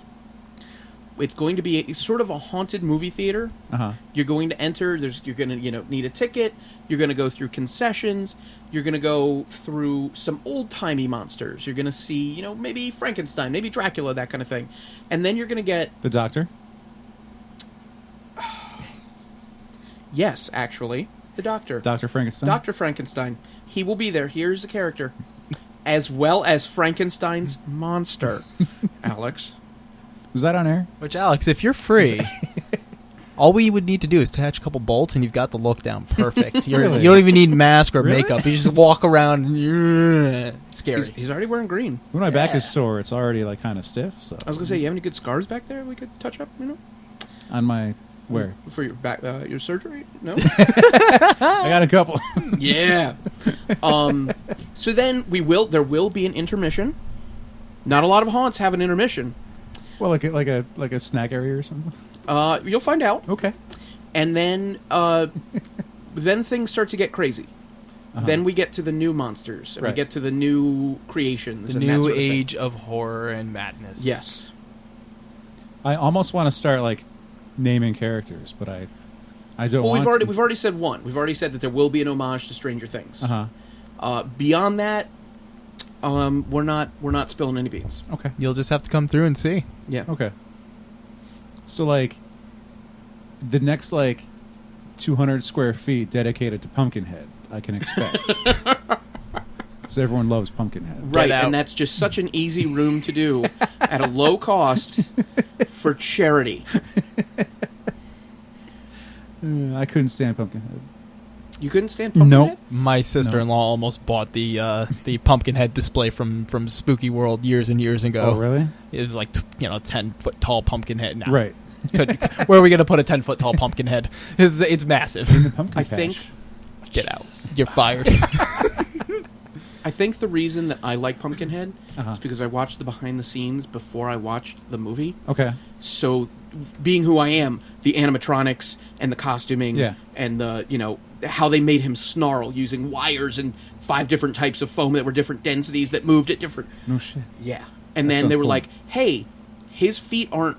It's going to be sort of a haunted movie theater. Uh-huh. You're going to enter. You're going to need a ticket. You're going to go through concessions. You're going to go through some old-timey monsters. You're going to see, maybe Frankenstein, maybe Dracula, that kind of thing. And then you're going to get... The Doctor? Yes, actually. The Doctor. Dr. Frankenstein? Dr. Frankenstein. He will be there. Here's the character. As well as Frankenstein's Monster. Alex. Was that on air? Which, Alex, if you're free, all we would need to do is attach a couple bolts, and you've got the look down perfect. Really? You don't even need mask or Really? makeup. You just walk around, and it's scary. He's already wearing green. When my back is sore, it's already like kind of stiff. So I was going to say, you have any good scars back there we could touch up, on my where? For your back, your surgery? No? I got a couple. Yeah. So then there will be an intermission. Not a lot of haunts have an intermission. Well, like a snack area or something. You'll find out. Okay. And then then things start to get crazy. Then we get to the new monsters, and we get to the new creations, The and that new sort of thing. age of horror and madness. Yes. I almost want to start like naming characters, but I don't. Well, want we've already said one. We've already said that there will be an homage to Stranger Things. Uh-huh. Beyond that, we're not spilling any beans. Okay. You'll just have to come through and see. Yeah. Okay. So like, the next like 200 square feet dedicated to Pumpkinhead, I can expect. So everyone loves Pumpkinhead. Right, out. and that's just such an easy room to do at a low cost for charity. I couldn't stand Pumpkinhead. You couldn't stand Pumpkinhead? Nope. My sister-in-law almost bought the Pumpkinhead display from Spooky World years and years ago. Oh, really? It was like 10-foot tall Pumpkinhead. Now, Right. where are we going to put a 10-foot tall Pumpkinhead? It's massive. In the pumpkin I patch. think Get out. You're fired. I think the reason that I like Pumpkinhead Uh-huh. is because I watched the behind the scenes before I watched the movie. Okay. So, being who I am, the animatronics and the costuming Yeah. and the, how they made him snarl using wires and 5 different types of foam that were different densities that moved at different... No shit. Yeah. And That then sounds they were cool. like, hey, his feet aren't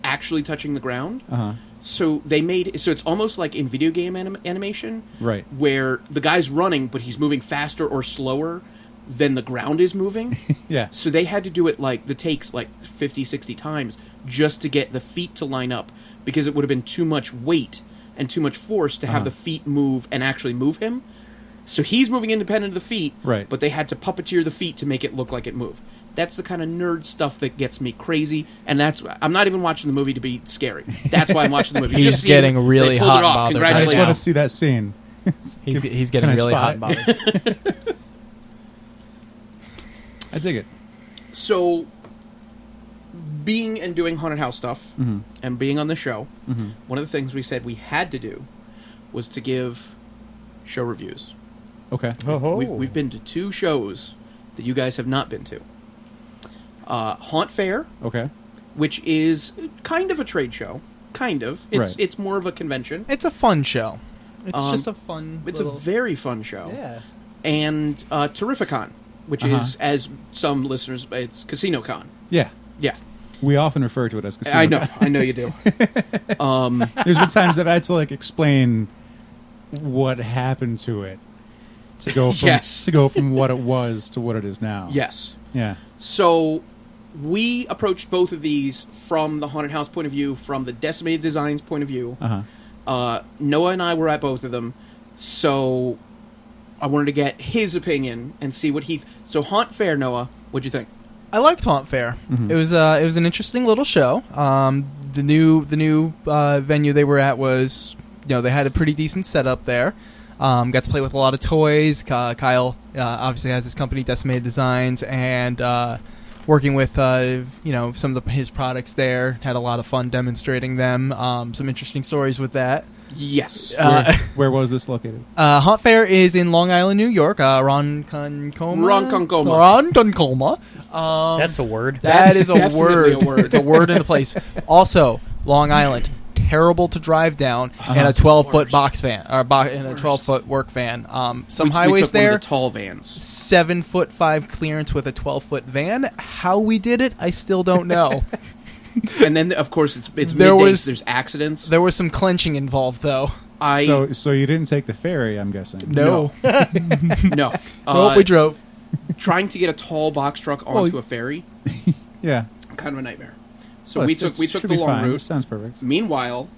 actually touching the ground. Uh-huh. So it's almost like in video game animation, Right. where the guy's running, but he's moving faster or slower than the ground is moving. Yeah. So they had to do it the takes 50, 60 times just to get the feet to line up, because it would have been too much weight and too much force to have the feet move and actually move him. So he's moving independent of the feet, Right. but they had to puppeteer the feet to make it look like it moved. That's the kind of nerd stuff that gets me crazy, and I'm not even watching the movie to be scary. That's why I'm watching the movie. He's Just seeing getting really they pulled hot it off. and bothered I just Congratulations. want to see that scene. He's getting Can I really hot spot and it? bothered. I dig it. So, being and doing haunted house stuff, and being on the show, one of the things we said we had to do was to give show reviews. Okay. Oh, We've been to 2 shows that you guys have not been to. Haunt Fair, Okay. which is kind of a trade show. Kind of. Right. It's more of a convention. It's a fun show. It's Um, just a fun. It's little... a very fun show. Yeah. And Terrificon, which is, as some listeners, it's CasinoCon. Yeah. Yeah. We often refer to it as casino. I know you do. There's been times that I had to explain what happened to it to go from Yes. to go from what it was to what it is now. Yes. Yeah. So we approached both of these from the haunted house point of view, from the Decimated Designs point of view. Uh-huh. Noah and I were at both of them, so I wanted to get his opinion and see what he... So Haunt Fair, Noah, what'd you think? I liked Haunt Fair. It was an interesting little show. The new venue they were at was, they had a pretty decent setup there. Got to play with a lot of toys. Kyle obviously has his company, Decimated Designs, and working with some of his products there. Had a lot of fun demonstrating them. Some interesting stories with that. Yes. Where was this located? Haunt Fair is in Long Island, New York. Ronkonkoma. that's a word. That is a definitely word. a word. It's a word in the place. Also, Long Island, terrible to drive down in a 12-foot box van or in a 12-foot work van. Some we highways took one of there, the tall vans. 7'5" clearance with a 12-foot van. How we did it, I still don't know. And then, of course, it's There middays, was- there's accidents. There was some clenching involved, though. So you didn't take the ferry, I'm guessing. No, No. Well, we drove. Trying to get a tall box truck onto a ferry, Yeah. kind of a nightmare. So Well, we it's- took it should the be long fine. route. Sounds perfect. Meanwhile,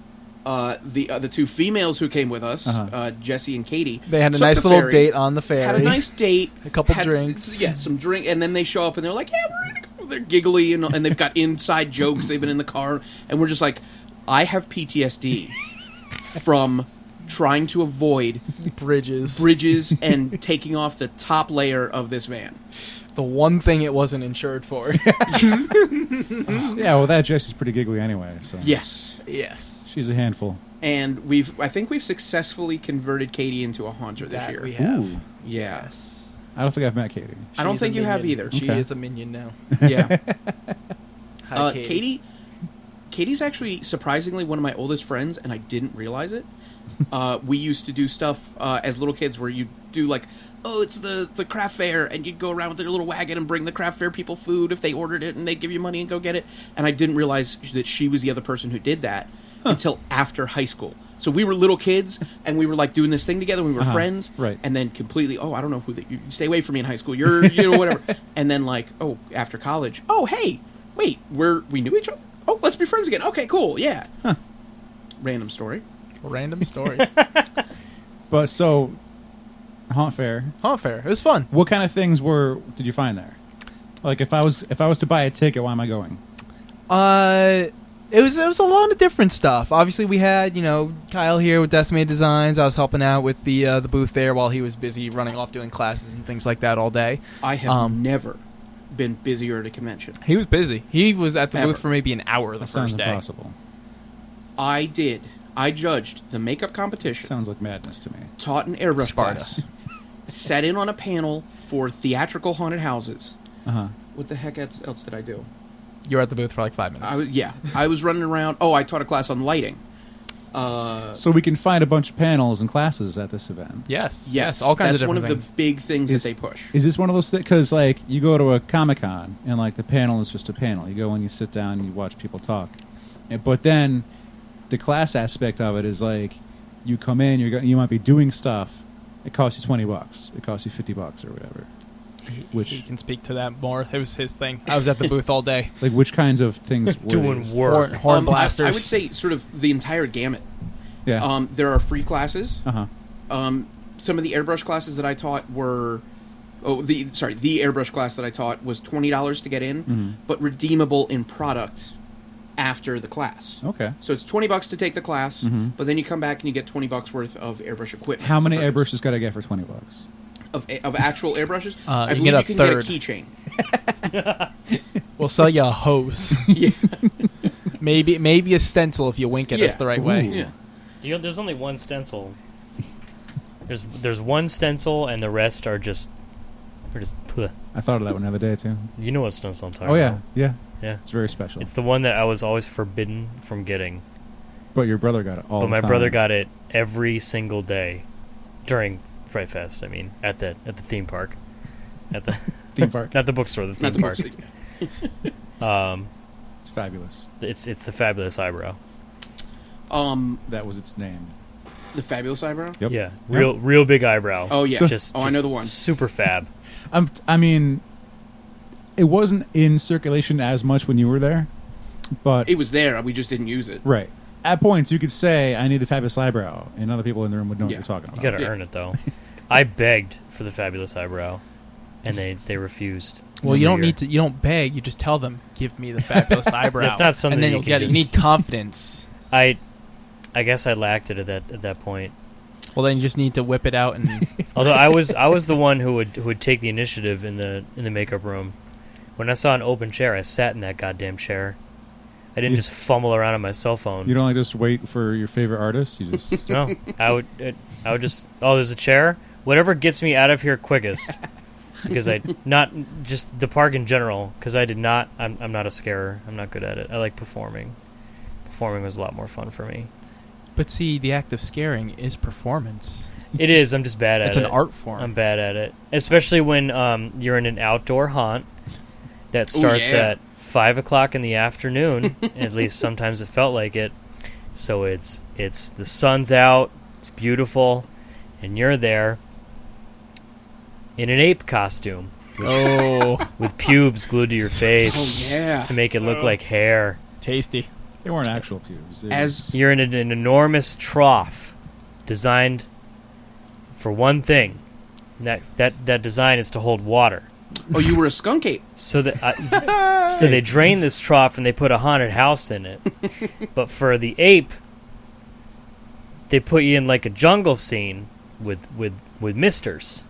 the 2 females who came with us, Uh-huh. Jesse and Katie, They had a took nice the little ferry, date on the ferry. Had a nice date, A couple had drinks. some drink, and then they show up and they're like, "Yeah, we're gonna go." They're giggly and they've got inside jokes. They've been in the car, and we're just like, "I have PTSD from trying to avoid bridges. and taking off the top layer of this van." The one thing it wasn't insured for. Yeah, well, that Jesse's pretty giggly anyway, so. Yes. Yes. She's a handful. And I think we've successfully converted Katie into a haunter this That year. we have. Ooh. Yeah. Yes. I don't think I've met Katie. I don't She's think a you have minion. either. She Okay. is a minion now. Yeah. Hi, Katie's actually surprisingly one of my oldest friends, and I didn't realize it. We used to do stuff as little kids where you do like, oh, it's the craft fair, and you'd go around with your little wagon and bring the craft fair people food if they ordered it, and they'd give you money and go get it. And I didn't realize that she was the other person who did that until after high school. So we were little kids, and we were like doing this thing together. We were friends, right? And then completely, oh, I don't know who you stay away from me in high school. You're whatever. And then like, oh, after college, oh, hey, wait, we knew each other. Oh, let's be friends again. Okay, cool, yeah. Random story. Random story. But so, Haunt Fair. Haunt Fair. It was fun. What kind of things did you find there? Like if I was to buy a ticket, why am I going? It was a lot of different stuff. Obviously, we had Kyle here with Decimated Designs. I was helping out with the booth there while he was busy running off doing classes and things like that all day. I have never been busier at a convention. He was busy. He was at the Ever. booth for maybe an hour the That first sounds day. impossible. I judged the makeup competition. Sounds like madness to me. Taught an airbrush Sparta. class. Sat in on a panel for theatrical haunted houses. Uh-huh. What the heck else did I do? You were at the booth for like 5 minutes. I was running around. Oh, I taught a class on lighting. So we can find a bunch of panels and classes at this event. Yes, all kinds of different That's one things. of the big things that they push. Is this one of those things? Because like you go to a Comic-Con and like the panel is just a panel. You go and you sit down and you watch people talk. But then the class aspect of it is like you come in, you might be doing stuff. It costs you $20. It costs you $50 or whatever. Which He can speak to that more. It was his thing. I was at the booth all day. like which kinds of things were Doing these? work. Horn blasters. I would say sort of the entire gamut. Yeah. There are free classes. Uh-huh. Some of the airbrush classes that I taught were... the airbrush class that I taught was $20 to get in, but redeemable in product after the class. Okay. So it's $20 to take the class, but then you come back and you get $20 worth of airbrush equipment. How many to purchase. airbrushes got to get for $20? Of actual airbrushes? I you believe get a you can third. get a keychain. We'll sell you a hose. Yeah. maybe a stencil if you wink at us Yeah. the right way. Yeah. There's only one stencil. There's one stencil, and the rest are just bleh. I thought of that one the other day too. You know what stencil I'm talking Oh yeah, about. yeah. Yeah. It's very special. It's the one that I was always forbidden from getting. But your brother got it all But the my time. brother got it every single day during Fright Fest. I mean, at the theme park, at the Theme park. not the bookstore, the Not theme the park. book. It's fabulous. It's the Fabulous Eyebrow. That was its name. The Fabulous Eyebrow? Yep. Yeah, real big eyebrow. Oh, yeah. I know the one. Super fab. I mean, it wasn't in circulation as much when you were there, but It was there. We just didn't use it. right at points you could say, "I need the fabulous eyebrow," and other people in the room would know what Yeah. you're talking You about. gotta Yeah. earn it though. I begged for the Fabulous Eyebrow, and they refused. Well, you don't Every need to. You don't beg. You just tell them, "Give me the fabulous eyebrow." That's not something and then you you'll can get it. just- You need confidence. I guess I lacked it at that point. Well, then you just need to whip it out and Although I was the one who would take the initiative in the makeup room. When I saw an open chair, I sat in that goddamn chair. I didn't You- just fumble around on my cell phone. You don't like just wait for your favorite artist. You just No, I would just. Oh, there's a chair. Whatever gets me out of here quickest. Because not just the park in general. Because I'm not a scarer. I'm not good at it. I like performing. Performing was a lot more fun for me. But see, the act of scaring is performance. It is. I'm just bad at It's it. an art form. I'm bad at it, especially when you're in an outdoor haunt that starts yeah. at 5:00 in the afternoon. At least sometimes it felt like it. So it's the sun's out, it's beautiful, and you're there in an ape costume Oh, with pubes glued to your face Oh, yeah. to make it look like hair. tasty. they weren't actual pubes. They As You're in an enormous trough designed for one thing. And that design is to hold water. Oh, you were a skunk ape. So that so they drain this trough and they put a haunted house in it. But for the ape, they put you in like a jungle scene with misters,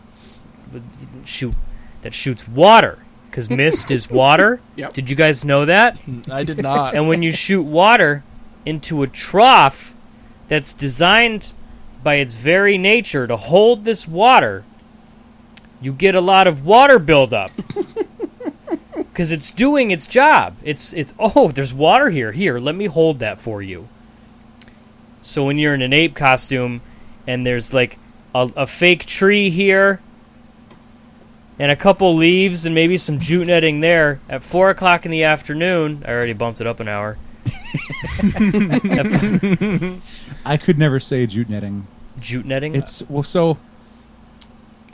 that shoots water because mist is water. Yep. Did you guys know that? I did not. And when you shoot water into a trough that's designed by its very nature to hold this water, you get a lot of water buildup. Because it's doing its job. It's oh, there's water here. Here, let me hold that for you. So when you're in an ape costume and there's like a fake tree here and a couple leaves and maybe some jute netting there at 4 o'clock in the afternoon, I already bumped it up an hour. I could never say jute netting. Jute netting? So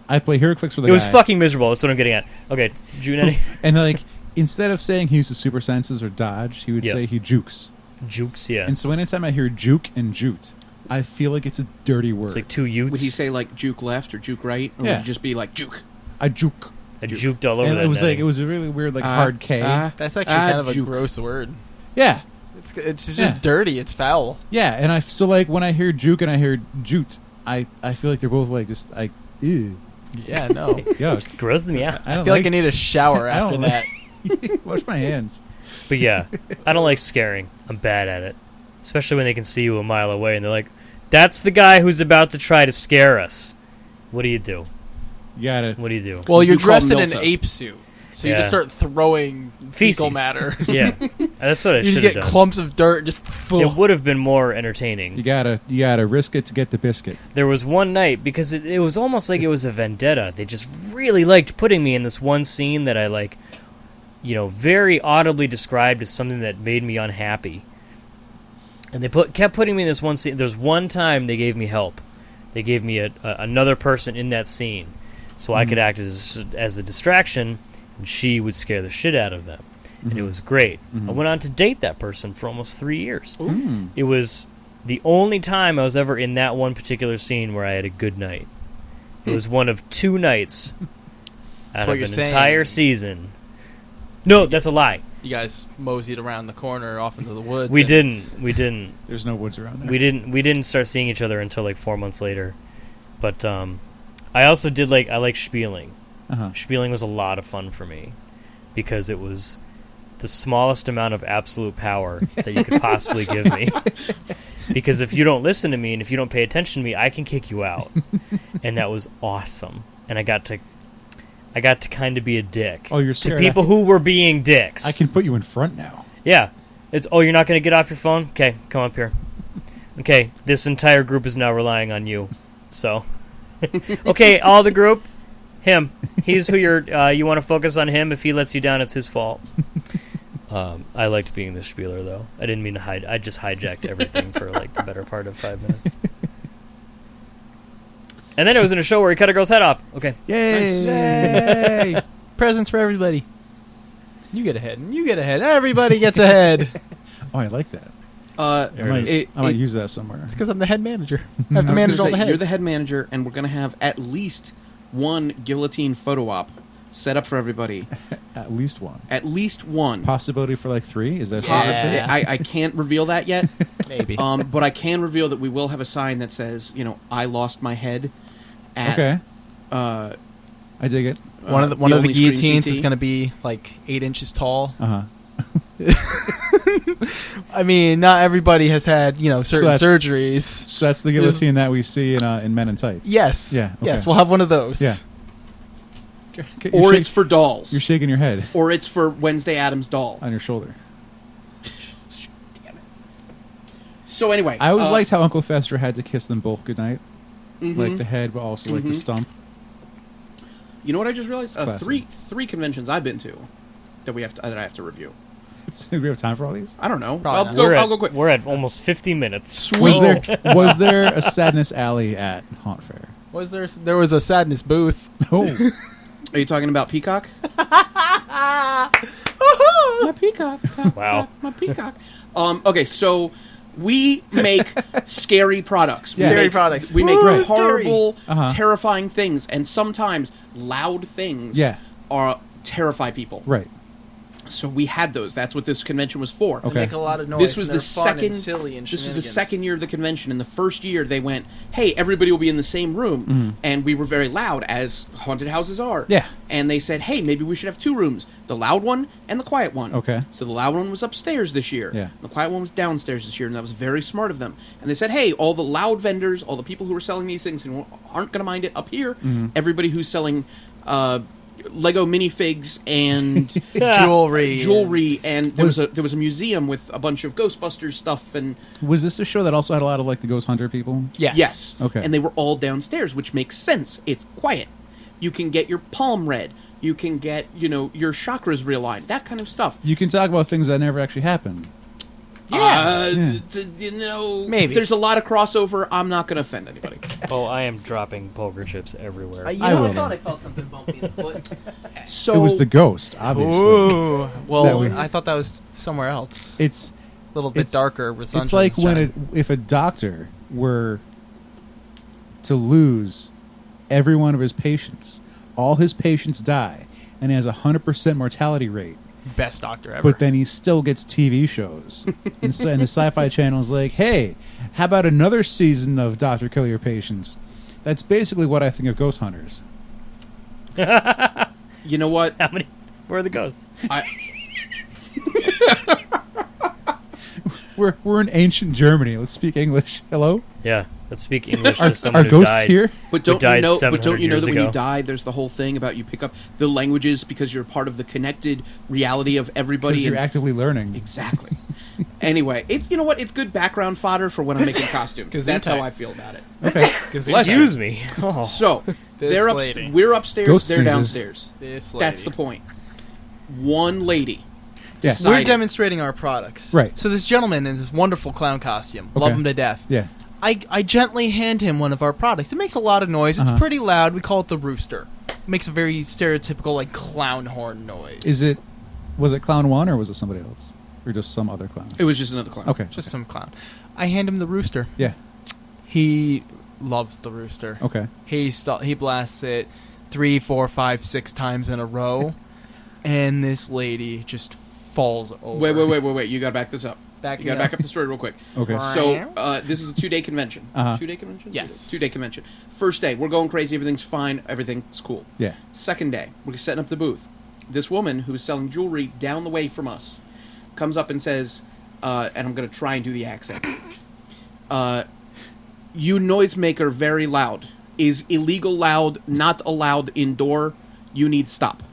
I play HeroClix with a guy. It was fucking miserable. That's what I'm getting at. Okay, jute netting. And like, instead of saying he uses super senses or dodge, he would say he jukes. Jukes, yeah. And so anytime I hear juke and jute, I feel like it's a dirty word. It's like two utes. Would he say like juke left or juke right, or would it just be like juke? I juke. I juked all over And that it was netting. like, it was a really weird like hard K. That's actually kind of a juke. gross word. Yeah. It's just dirty. It's foul. Yeah, and so like when I hear juke and I hear jute, I feel like they're both like just like ew. Yeah, no. Yuck. It's gross to me out. I feel like I need a shower I after don't that. Wash my hands. But yeah, I don't like scaring. I'm bad at it. Especially when they can see you a mile away and they're like, that's the guy who's about to try to scare us. What do you do? You got it. What do you do? Well, you're You call dressed in an Milta. ape suit, so you Yeah. just start throwing fecal Feces. matter. Yeah, that's what I You just should get have done. clumps of dirt. And just It would have been more entertaining. You gotta risk it to get the biscuit. There was one night, because it was almost like it was a vendetta. They just really liked putting me in this one scene that I like, very audibly described as something that made me unhappy. And they kept putting me in this one scene. There's one time they gave me help. They gave me another person in that scene, so I could act as a distraction, and she would scare the shit out of them. And it was great. I went on to date that person for almost 3 years. It was the only time I was ever in that one particular scene where I had a good night. It was one of 2 nights out what of you're an saying. entire season. No, that's a lie. You guys moseyed around the corner off into the woods. We and- didn't. There's no woods around there. We didn't start seeing each other until like 4 months later. But I also did I like spieling. Spieling was a lot of fun for me because it was the smallest amount of absolute power that you could possibly give me. Because if you don't listen to me and if you don't pay attention to me, I can kick you out. And that was awesome. And I got to kind of be a dick. Oh, you're to scared. people who were being dicks. I can put you in front now. Yeah. You're not going to get off your phone? Okay, come up here. Okay, this entire group is now relying on you. So, okay, all the group, him. He's who you want to focus on him. If he lets you down, it's his fault. I liked being the spieler, though. I didn't mean to hide. I just hijacked everything for like the better part of 5 minutes. And then it was in a show where he cut a girl's head off. Okay. Yay! Yay! Presents for everybody. You get ahead. You get ahead. Everybody gets ahead. Oh, I like that. Uh, There it is. I might use that somewhere. It's because I'm the head manager. I have I to was manage gonna all the say, heads. you're the head manager, and we're going to have at least one Guillotine photo op set up for everybody. At least one. At least one. Possibility for like 3? Is that Yeah. what Yeah. I can't reveal that yet, Maybe. but I can reveal that we will have a sign that says, I lost my head. At, Okay. Uh, I dig it. one of the only screen guillotines CT. is going to be like 8 inches tall. Uh-huh. I mean, not everybody has had certain that's- surgeries. So that's the guillotine that we see in Men in Tights. Yes. Yeah, okay. Yes, we'll have one of those. Yeah. Okay, or it's for dolls. You're shaking your head Or it's for Wednesday Addams doll. on your shoulder. So anyway. I always liked how Uncle Fester had to kiss them both goodnight. mhm. Like the head, but also like the Mhm. stump. You know what I just realized? Classic. Three conventions I've been to that I have to review. Do we have time for all these? I don't know. Probably not. I'll go quick. We're at almost 50 minutes. Was there a Sadness Alley at Haunt Fair? There was a sadness booth. No. Are you talking about Peacock? My peacock. Wow. My peacock. Okay, so we make scary products. Yeah. Scary products. We make Right. horrible, Uh-huh. terrifying things, and sometimes loud things Yeah. are terrify people. Right. So we had those. That's what this convention was for. They Okay. make a lot of noise. This was and the they're fun second. and silly and this was the shenanigans. second year of the convention. In the first year, they went, "Hey, everybody will be in the same room," and we were very loud, as haunted houses are. Yeah. And they said, "Hey, maybe we should have 2 rooms: the loud one and the quiet one." Okay. So the loud one was upstairs this year. Yeah. The quiet one was downstairs this year, and that was very smart of them. And they said, "Hey, all the loud vendors, all the people who are selling these things, who aren't going to mind it up here. Everybody who's selling." Lego minifigs and Jewelry. and there was a museum with a bunch of Ghostbusters stuff. And Was this a show that also had a lot of like the Ghost Hunter people? Yes. Okay. And they were all downstairs, which makes sense. It's quiet. You can get your palm read. You can get, your chakras realigned. That kind of stuff. You can talk about things that never actually happened. Maybe. There's a lot of crossover. I'm not going to offend anybody. Oh, I am dropping poker chips everywhere. I will. thought I felt something bumpy in the foot. So It was the ghost, obviously. Ooh. Well, we- I thought that was somewhere else. It's A little bit darker with it's like if a doctor were to lose every one of his patients, all his patients die, and he has a 100% mortality rate. best doctor ever. But then he still gets TV shows. And the Sci-Fi Channel is like, hey, how about another season of Doctor Kill Your Patients? That's basically what I think of Ghost Hunters. You know what? How many? Where are the ghosts? We're in ancient Germany. Let's speak English. Hello? Yeah, let's speak English to someone Are who ghosts died. here? But don't died you know? 700 But don't you know years that when ago. you die, there's the whole thing about you pick up the languages because you're part of the connected reality of everybody. Because you're and- actively learning. Exactly. Anyway, you know what? It's good background fodder for when I'm making costumes. That's how I feel about it. Okay. Bless you. Excuse me. Oh. So This lady. we're upstairs. Ghost they're sneezes. downstairs. This That's the point. One lady. Yeah. decided- We're demonstrating our products. Right. So this gentleman in this wonderful clown costume. Okay. Love him to death. Yeah. I gently hand him one of our products. It makes a lot of noise. It's Uh-huh. pretty loud. We call it the Rooster. It makes a very stereotypical, like, clown horn noise. Was it Clown 1 or was it somebody else? Or just some other clown? It was just another clown. Okay. Just some clown. I hand him the Rooster. Yeah. He loves the Rooster. Okay. He blasts it 3, 4, 5, 6 times in a row, and this lady just falls over. Wait. You got to back this up. You got to back up the story real quick. Okay. So this is a 2-day convention. Uh-huh. 2-day convention? Yes. 2-day convention. First day, we're going crazy. Everything's fine. Everything's cool. Yeah. Second day, we're setting up the booth. This woman who's selling jewelry down the way from us comes up and says, and I'm going to try and do the accent. You noisemaker very loud. Is illegal loud, not allowed indoor. You need stop.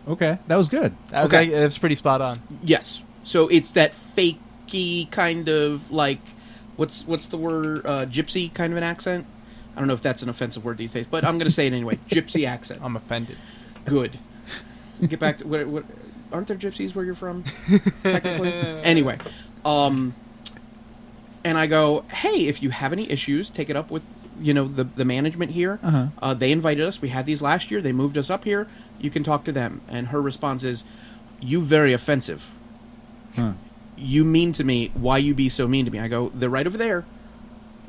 Okay. That was good. Okay. That's pretty spot on. Yes. So it's that fakey kind of like, what's the word? Gypsy kind of an accent. I don't know if that's an offensive word these days, but I'm going to say it anyway. Gypsy accent. I'm offended. Good. Get back to what? Aren't there gypsies where you're from? Technically. Anyway, and I go, hey, if you have any issues, take it up with the management here. Uh-huh. They invited us. We had these last year. They moved us up here. You can talk to them. And her response is, "You very offensive. Huh. You mean to me. Why you be so mean to me?" I go, "They're right over there.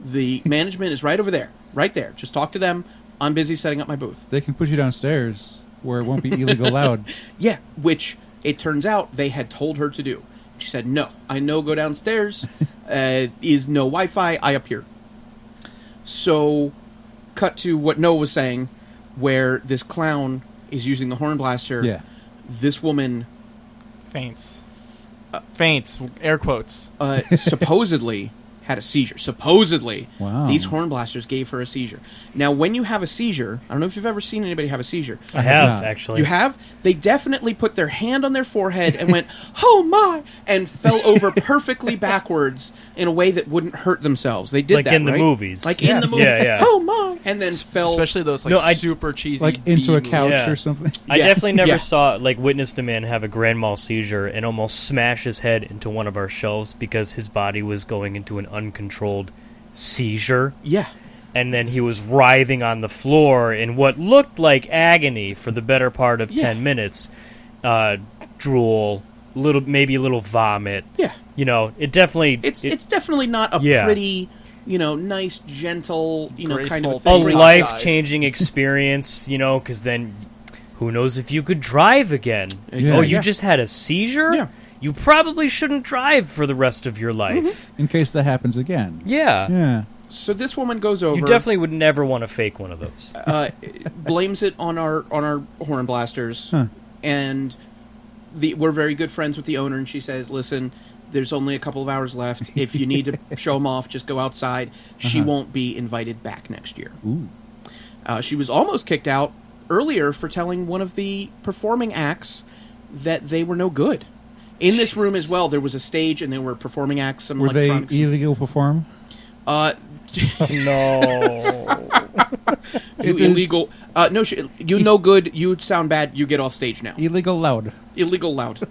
The management is right over there. Right there. Just talk to them. I'm busy setting up my booth." They can push you downstairs where it won't be illegal loud. Yeah, which it turns out they had told her to do. She said, "No, I know go downstairs. Is no Wi-Fi. I up here." So, cut to what Noah was saying, where this clown is using the horn blaster. Yeah. This woman Faints. Faints. Air quotes. supposedly had a seizure. Supposedly. Wow. These horn blasters gave her a seizure. Now, when you have a seizure, I don't know if you've ever seen anybody have a seizure. I have, Yeah. actually. You have? They definitely put their hand on their forehead and went, "Oh my!" and fell over perfectly backwards in a way that wouldn't hurt themselves. They did Like that, in the right? movies. Like in the movie. Yeah, yeah. Oh my! And then fell. Especially those like No, I- super cheesy Like into a B couch Yeah. or something. I Yeah, definitely never yeah. witnessed a man have a grand mal seizure and almost smash his head into one of our shelves because his body was going into an uncontrolled seizure. Yeah. And then he was writhing on the floor in what looked like agony for the better part of Yeah. 10 minutes. Drool, maybe a little vomit. Yeah. It definitely... It's definitely not a Yeah. pretty, nice, gentle, kind of Graceful a thing. Great life-changing experience, because then who knows if you could drive again. Yeah. Oh, you Yeah. just had a seizure? Yeah. You probably shouldn't drive for the rest of your life. In case that happens again. Yeah. Yeah. So this woman goes over. You definitely would never want to fake one of those. Blames it on our horn blasters, Huh. and we're very good friends with the owner. And she says, "Listen, there's only a couple of hours left. If you need to show them off, just go outside. She won't be invited back next year." Ooh. She was almost kicked out earlier for telling one of the performing acts that they were no good. In this room as well, there was a stage and there were performing acts. Some Were they electronics. illegal to perform? No. You illegal. No, you no good. You sound bad. You get off stage now. Illegal loud. Illegal loud.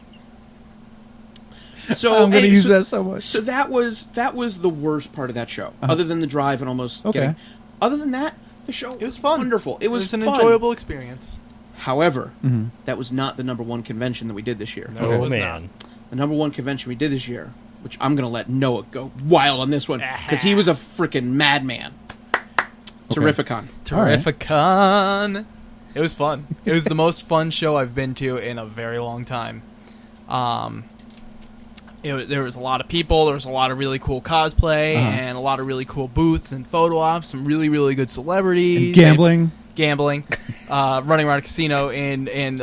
So I'm going to use that so much. So that was the worst part of that show, other than the drive and almost getting. Other than that, the show It was fun. wonderful. It was an fun. enjoyable experience. However, Mhm. that was not the number one convention that we did this year. No, it Oh was man. The number one convention we did this year, which I'm going to let Noah go wild on this one because he was a freaking madman. Terrificon. Terrificon. It was fun. It was the most fun show I've been to in a very long time. There was a lot of people. There was a lot of really cool cosplay and a lot of really cool booths and photo ops. Some really, really good celebrities. And gambling. Running around a casino, and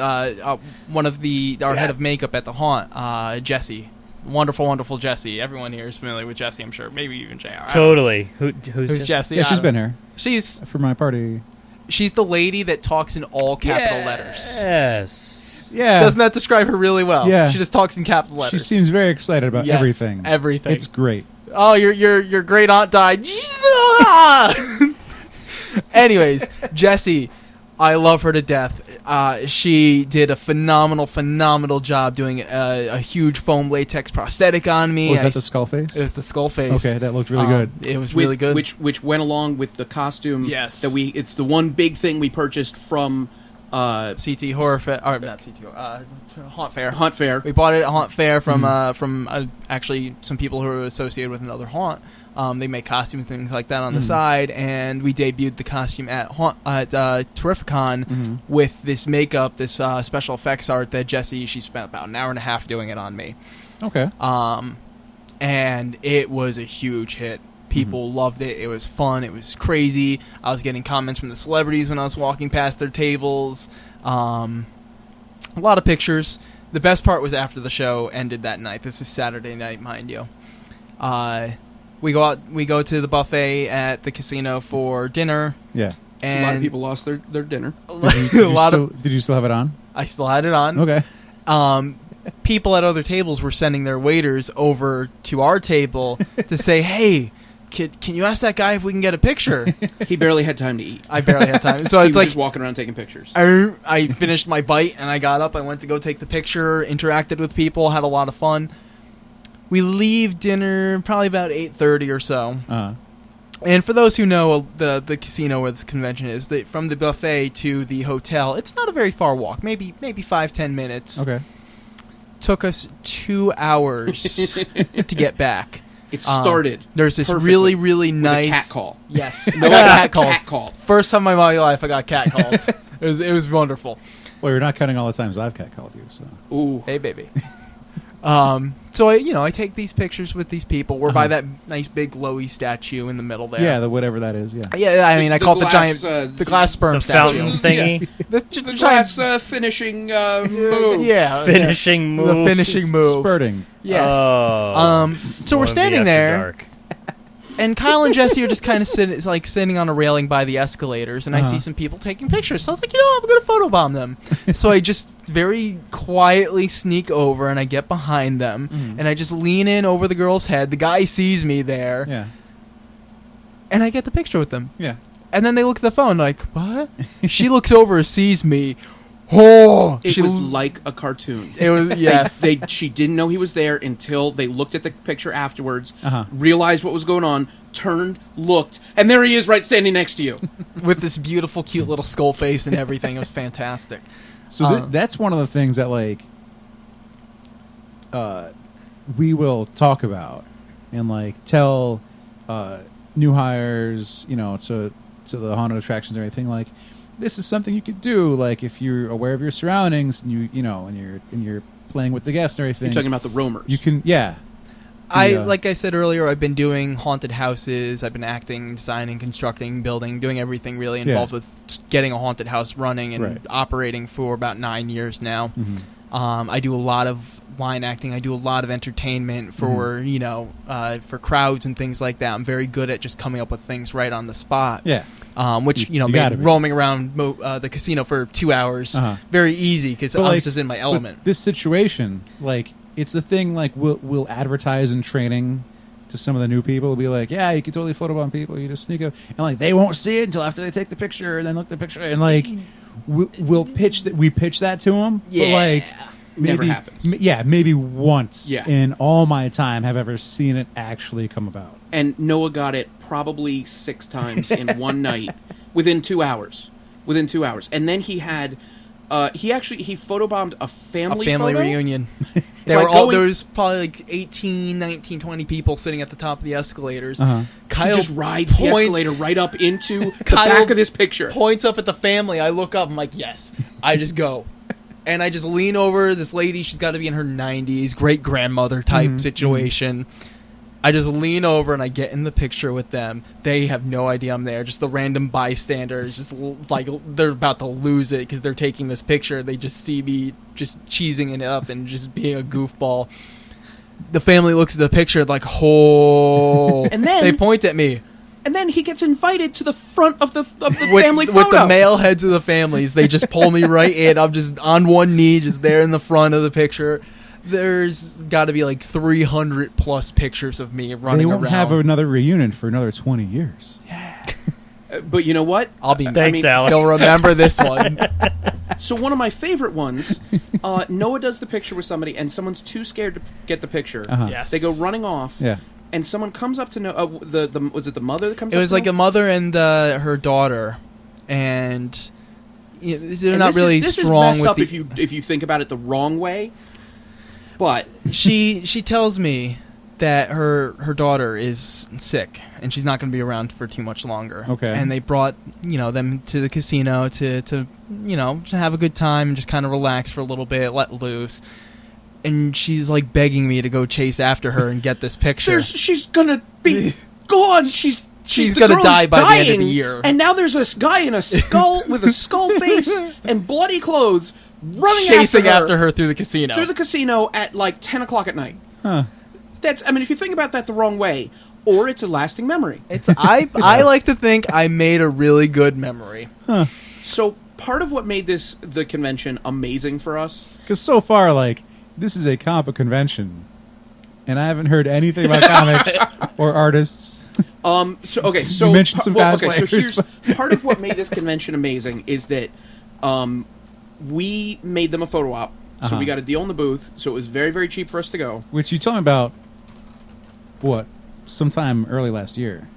one of our head of makeup at the haunt, Jesse. Wonderful, wonderful Jesse. Everyone here is familiar with Jesse, I'm sure. Maybe even JR. Totally. Who's Jesse? Yeah, she's been here for my party. She's the lady that talks in all capital letters. Yes. Yeah. Doesn't that describe her really well? Yeah. She just talks in capital She letters. seems very excited about Yes, everything. everything. It's great. Oh, your great aunt died. Anyways, Jessie, I love her to death. She did a phenomenal job doing a huge foam latex prosthetic on me. Was that the skull face? It was the skull face. Okay, that looked really good. It was really good. Which went along with the costume. Yes. That it's the one big thing we purchased from CT Horror Fair, or not CT, Haunt Fair. Haunt Fair. We bought it at Haunt Fair from actually some people who are associated with another haunt. They make costume and things like that on the side, and we debuted the costume at Terrificon with this makeup, this special effects art that Jessie, she spent about an hour and a half doing it on me. Okay. And it was a huge hit. People loved it. It was fun. It was crazy. I was getting comments from the celebrities when I was walking past their tables. A lot of pictures. The best part was after the show ended that night. This is Saturday night, mind you. We go to the buffet at the casino for dinner. Yeah. And a lot of people lost their dinner. Did you still have it on? I still had it on. Okay. People at other tables were sending their waiters over to our table to say, "Hey, can you ask that guy if we can get a picture?" He barely had time to eat. I barely had time. So He it's was like just walking around taking pictures. I finished my bite and I got up. I went to go take the picture, interacted with people, had a lot of fun. We leave dinner probably about 8:30 or so. And for those who know the casino where this convention is, from the buffet to the hotel, it's not a very far walk. Maybe 5-10 minutes. Okay. Took us 2 hours to get back. It started. There's this perfectly really, really with nice a cat call. Yes, I got Cat call. First time in my life I got cat calls. It was wonderful. Well, you're not counting all the times I've catcalled you, so. Ooh. Hey, baby. So I take these pictures with these people. We're by that nice big glowy statue in the middle there. Yeah, whatever that is, yeah. Yeah, I mean, I call it the glass, giant, the glass sperm The statue. fountain thingy. The glass finishing move. Yeah, Finishing move. The finishing move. Spurting. Yes. Oh. So we're One of the standing After there, Dark. and Kyle and Jesse are just kind of sitting on a railing by the escalators, and I see some people taking pictures. So I was like, I'm going to photobomb them. So I just very quietly sneak over, and I get behind them, and I just lean in over the girl's head. The guy sees me there, Yeah. and I get the picture with them. Yeah. And then they look at the phone like, what? She looks over, sees me. Oh! It was like a cartoon. It was, yes. She didn't know he was there until they looked at the picture afterwards, Uh-huh. realized what was going on, turned, looked, and there he is right standing next to you. With this beautiful, cute little skull face and everything. It was fantastic. So that's one of the things that, we will talk about and, tell new hires, to the haunted attractions or anything, this is something you could do, if you're aware of your surroundings and and you're playing with the guests and everything. You're talking about the roamers. You can, yeah. Like I said earlier, I've been doing haunted houses. I've been acting, designing, constructing, building, doing everything really involved with getting a haunted house running and operating for about 9 years now. I do a lot of line acting. I do a lot of entertainment for for crowds and things like that. I'm very good at just coming up with things right on the spot. Yeah. Which You made gotta be. roaming around the casino for 2 hours very easy because I was just in my element. But this situation, like, it's the thing. Like, we'll advertise in training to some of the new people. We'll be like, yeah, you can totally photobomb people. You just sneak up, and like they won't see it until after they take the picture, and then look at the picture, and like we'll pitch that. We pitch that to them. Yeah. But like, Never happens. Maybe once Yeah. in all my time have ever seen it actually come about. And Noah got it probably 6 times in one night within 2 hours. And then he had he photobombed a family photo. reunion. There was probably like 18, 19, 20 people sitting at the top of the escalators. Uh-huh. Kyle He just rides the escalator right up into the back of this picture. Points up at the family. I look up. I'm like, yes. I just go. And I just lean over this lady. She's got to be in her 90s, great grandmother type situation. I just lean over and I get in the picture with them. They have no idea I'm there. Just the random bystanders, just like they're about to lose it because they're taking this picture. They just see me just cheesing it up and just being a goofball. The family looks at the picture like, oh, And then- they point at me. And then he gets invited to the front of the family photo. With the male heads of the families. They just pull me right in. I'm just on one knee, just there in the front of the picture. There's got to be like 300 plus pictures of me running They won't around. have another reunion for another 20 years. But you know what? I'll be. Thanks, Alex. They'll remember this one. So one of my favorite ones, Noah does the picture with somebody, and someone's too scared to get the picture. Uh-huh. Yes. They go running off. Yeah. And someone comes up to Noah. Was it the mother that comes It up was to like a Noah? mother and her daughter, and they're And not really this strong is messed with up the. if you think about it the wrong way. But She tells me that her daughter is sick and she's not going to be around for too much longer. Okay. And they brought them to the casino to to have a good time and just kind of relax for a little bit, let loose. And she's like begging me to go chase after her and get this picture. she's gonna be gone. She's She's the gonna girl's die by the end of the dying, year. And now there's this guy in a skull with a skull face and bloody clothes running chasing after her through the casino. through the casino at like 10 o'clock at night. Huh. If you think about that the wrong way, or it's a lasting memory. I like to think I made a really good memory. So part of what made the convention amazing for us. Because so far, like, this is a comic book convention, and I haven't heard anything about comics or artists. So You mentioned some cosplayers, here's part of what made this convention amazing is that we made them a photo op, so Uh-huh. we got a deal in the booth, so it was very, very cheap for us to go. Which you told me about, sometime early last year.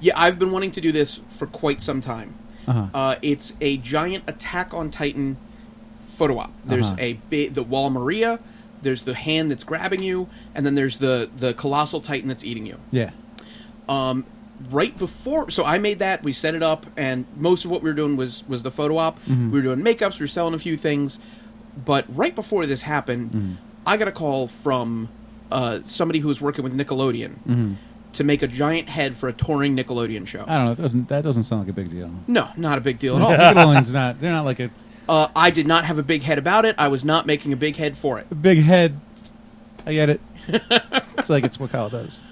Yeah, I've been wanting to do this for quite some time. Uh-huh. It's a giant Attack on Titan photo op. There's Uh-huh. the Wall Maria, there's the hand that's grabbing you, and then there's the colossal Titan that's eating you. Yeah. Right before, so I made that, we set it up, and most of what we were doing was the photo op. Mm-hmm. We were doing makeups, we were selling a few things, but right before this happened, Mm-hmm. I got a call from somebody who was working with Nickelodeon to make a giant head for a touring Nickelodeon show. I don't know. That doesn't sound like a big deal. No, not a big deal at all. Nickelodeon's not. They're not like a I did not have a big head about it. I was not making a big head for it. big head. I get it. It's what Kyle does.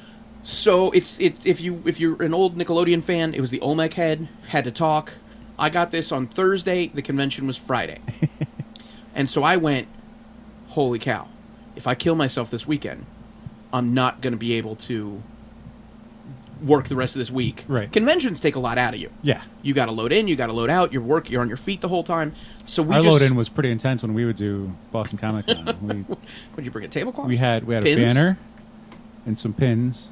So it's if you're an old Nickelodeon fan, it was the Olmec head. Had to talk. I got this on Thursday. The convention was Friday, and so I went. Holy cow! If I kill myself this weekend, I'm not going to be able to work the rest of this week. Right. Conventions take a lot out of you. Yeah. You got to load in. You got to load out. You're on your feet the whole time. So Our load-in was pretty intense when we would do Boston Comic Con. Would you bring a tablecloth? We had a Pins? banner and some pins.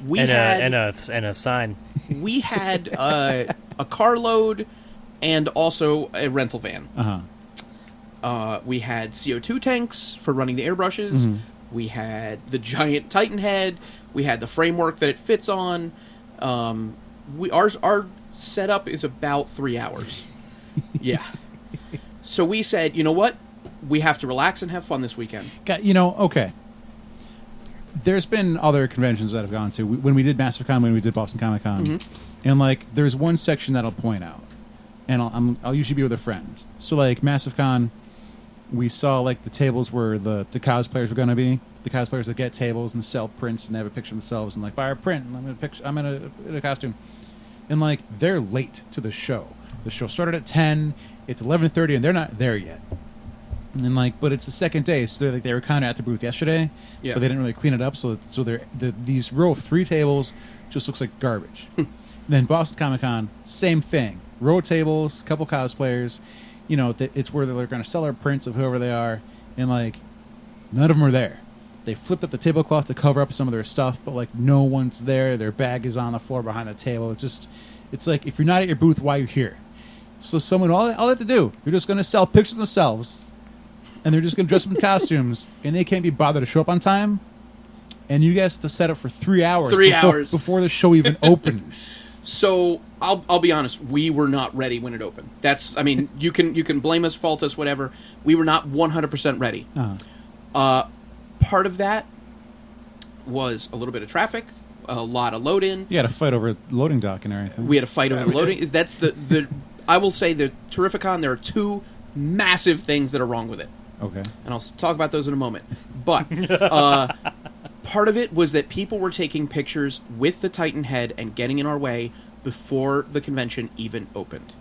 We and had a sign. we had a carload and also a rental van. We had CO2 tanks for running the airbrushes. Mm-hmm. We had the giant Titan head. We had the framework that it fits on. Our setup is about 3 hours. Yeah. So we said, you know what? We have to relax and have fun this weekend. Okay. There's been other conventions that I've gone to. When we did MassacreCon, when we did Boston Comic Con, and there's one section that I'll point out, and I'll usually be with a friend. So MassacreCon, we saw like the tables where the cosplayers were going to be. The cosplayers that get tables and sell prints and have a picture of themselves and like buy a print. And I'm in a costume, and like they're late to the show. The show started at 10. It's 11:30, and they're not there yet. And like, but it's the second day, so like they were kind of at the booth yesterday, but they didn't really clean it up. So these row of 3 tables just looks like garbage. Then Boston Comic Con, same thing. Row of tables, couple cosplayers. You know, it's where they're going to sell our prints of whoever they are, and like none of them are there. They flipped up the tablecloth to cover up some of their stuff, but like no one's there. Their bag is on the floor behind the table. It's like if you're not at your booth, why are you here? So someone all they have to do, they're just going to sell pictures of themselves, and they're just going to dress up in costumes, and they can't be bothered to show up on time. And you guys have to set up for 3 hours. Before the show even opens. So I'll be honest, we were not ready when it opened. You can blame us, fault us, whatever. We were not 100% ready. Part of that was a little bit of traffic, a lot of load in. You had a fight over loading dock and everything. We had a fight over the loading. That's the I will say the Terrificon. There are 2 massive things that are wrong with it. Okay, and I'll talk about those in a moment. But part of it was that people were taking pictures with the Titan head and getting in our way before the convention even opened.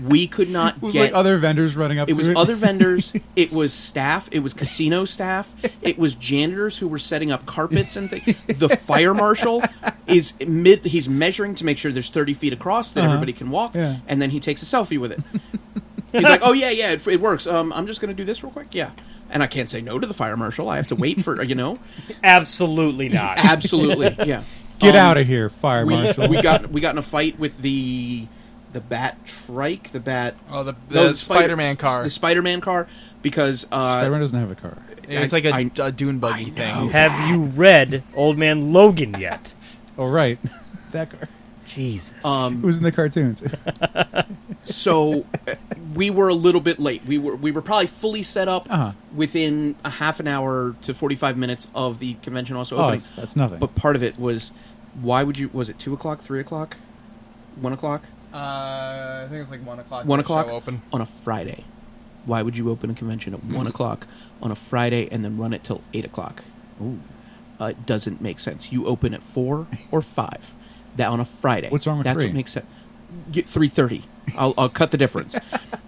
We could not it was like other vendors running up to it. It was other vendors. It was staff. It was casino staff. It was janitors who were setting up carpets and things. The fire marshal he's measuring to make sure there's 30 feet across that everybody can walk, and then he takes a selfie with it. He's like, oh, yeah, it works. I'm just going to do this real quick. Yeah. And I can't say no to the fire marshal. I have to wait for, Absolutely not. Absolutely, yeah. Get out of here, fire marshal. We got in a fight with the Bat Trike, the Spider-Man car. The Spider-Man car, because... Spider-Man doesn't have a car. It's like a dune buggy thing. Have you read Old Man Logan yet? Oh, right. That car. Jesus. It was in the cartoons. So we were a little bit late. We were probably fully set up within a half an hour to 45 minutes of the convention also opening. That's nothing. But part of it was, was it 2 o'clock, 3 o'clock, 1 o'clock? I think it was like 1 o'clock. 1 o'clock open on a Friday. Why would you open a convention at 1 o'clock on a Friday and then run it till 8 o'clock? Ooh. It doesn't make sense. You open at 4 or 5. That on a Friday. What's wrong with 3? That's what makes sense. Get 3:30. I'll cut the difference.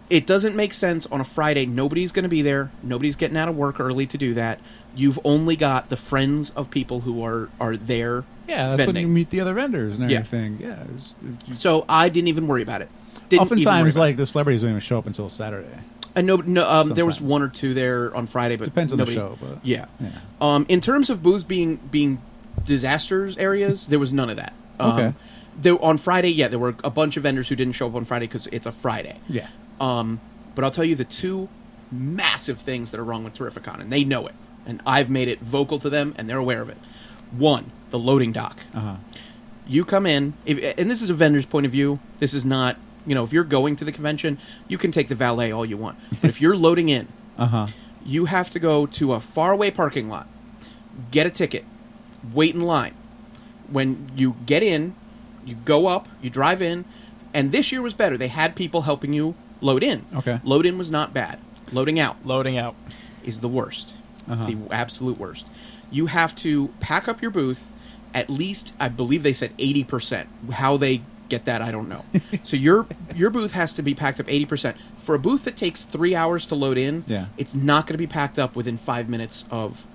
It doesn't make sense on a Friday. Nobody's going to be there. Nobody's getting out of work early to do that. You've only got the friends of people who are there. Yeah, that's vending. when you meet the other vendors and everything. Yeah. So I didn't even worry about it. Oftentimes, like the celebrities don't even show up until Saturday. And there was 1 or 2 there on Friday, but depends on the show. But yeah. In terms of booths being disasters areas, there was none of that. Okay. On Friday, there were a bunch of vendors who didn't show up on Friday because it's a Friday. Yeah. But I'll tell you the 2 massive things that are wrong with Terrificon, and they know it. And I've made it vocal to them, and they're aware of it. 1, the loading dock. You come in, and this is a vendor's point of view. This is not, if you're going to the convention, you can take the valet all you want. But if you're loading in, you have to go to a faraway parking lot, get a ticket, wait in line. When you get in, you go up, you drive in, and this year was better. They had people helping you load in. Okay. Load in was not bad. Loading out is the worst. The absolute worst. You have to pack up your booth at least, I believe they said 80%. How they get that, I don't know. So your booth has to be packed up 80%. For a booth that takes 3 hours to load in, it's not going to be packed up within 5 minutes of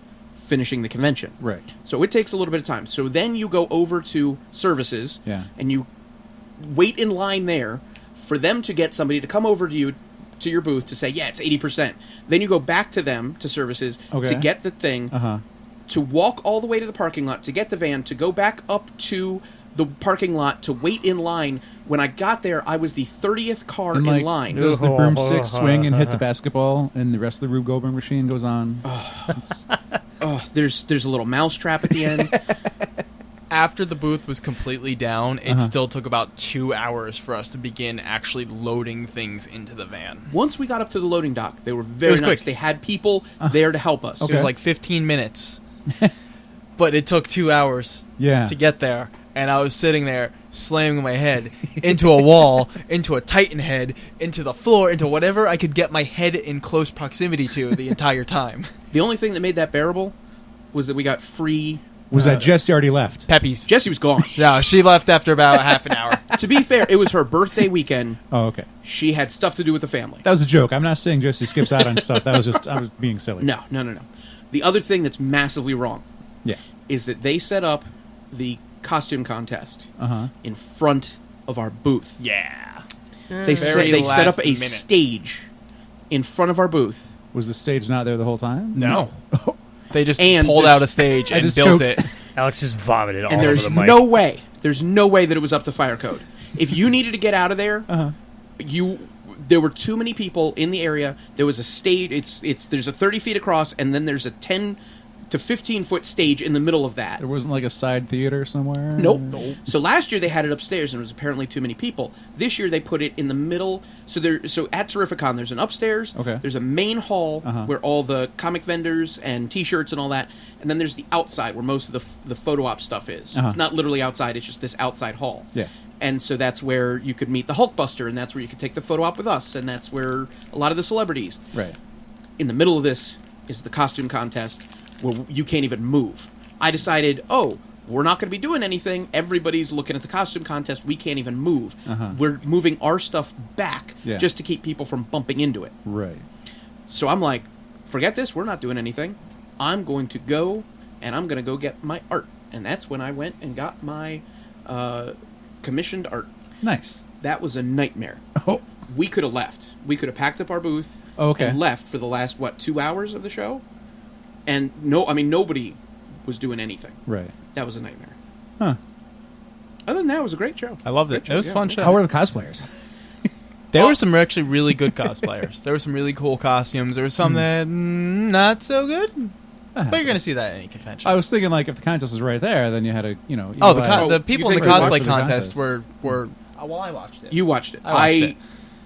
finishing the convention. Right. So it takes a little bit of time. So then you go over to services, and you wait in line there for them to get somebody to come over to you, to your booth, to say, it's 80%. Then you go back to them, to services, to get the thing, to walk all the way to the parking lot, to get the van, to go back up to the parking lot, to wait in line. When I got there, I was the 30th car in line. Does the broomstick swing and hit the basketball, and the rest of the Rube Goldberg machine goes on? There's a little mouse trap at the end. After the booth was completely down, it still took about 2 hours for us to begin actually loading things into the van. Once we got up to the loading dock, they were very nice. Quick. They had people there to help us. It was like 15 minutes. But it took 2 hours to get there. And I was sitting there slamming my head into a wall, into a Titan head, into the floor, into whatever I could get my head in close proximity to the entire time. The only thing that made that bearable was that we got free... Was that Jesse already left? Peppies. Jesse was gone. No, she left after about half an hour. To be fair, it was her birthday weekend. Oh, okay. She had stuff to do with the family. That was a joke. I'm not saying Jesse skips out on stuff. That was just, I was being silly. No. The other thing that's massively wrong Yeah. is that they set up the costume contest Uh-huh. in front of our booth. Yeah. They set up a stage in front of our booth. Was the stage not there the whole time? No. They just And pulled there's- out a stage I and just built choked. it. Alex just vomited all And over there's the mic. there's no way that it was up to fire code. If you needed to get out of there, there were too many people in the area. There was a stage. There's a 30 feet across, and then there's a 10 to 15-foot stage in the middle of that. There wasn't like a side theater somewhere? Nope. So last year they had it upstairs, and it was apparently too many people. This year they put it in the middle. So at Terrificon, there's an upstairs. Okay. There's a main hall Uh-huh. where all the comic vendors and T-shirts and all that, and then there's the outside where most of the photo op stuff is. Uh-huh. It's not literally outside; it's just this outside hall. Yeah. And so that's where you could meet the Hulkbuster, and that's where you could take the photo op with us, and that's where a lot of the celebrities. Right. In the middle of this is the costume contest, where you can't even move. I decided, we're not going to be doing anything. Everybody's looking at the costume contest. We can't even move. Uh-huh. We're moving our stuff back Yeah. just to keep people from bumping into it. Right. So I'm like, forget this. We're not doing anything. I'm going to go, and I'm going to go get my art. And that's when I went and got my commissioned art. Nice. That was a nightmare. Oh. We could have left. We could have packed up our booth Okay. and left for the last, 2 hours of the show? And nobody was doing anything. Right. That was a nightmare. Huh. Other than that, it was a great show. I loved it. It was a fun show. How were the cosplayers? There were some actually really good cosplayers. There were some really cool costumes. There was some that not so good. But you're going to see that at any convention. I was thinking, like, if the contest was right there, then you had to, you know... The people in you the think we cosplay watched contest were well, I watched it. You watched it. I watched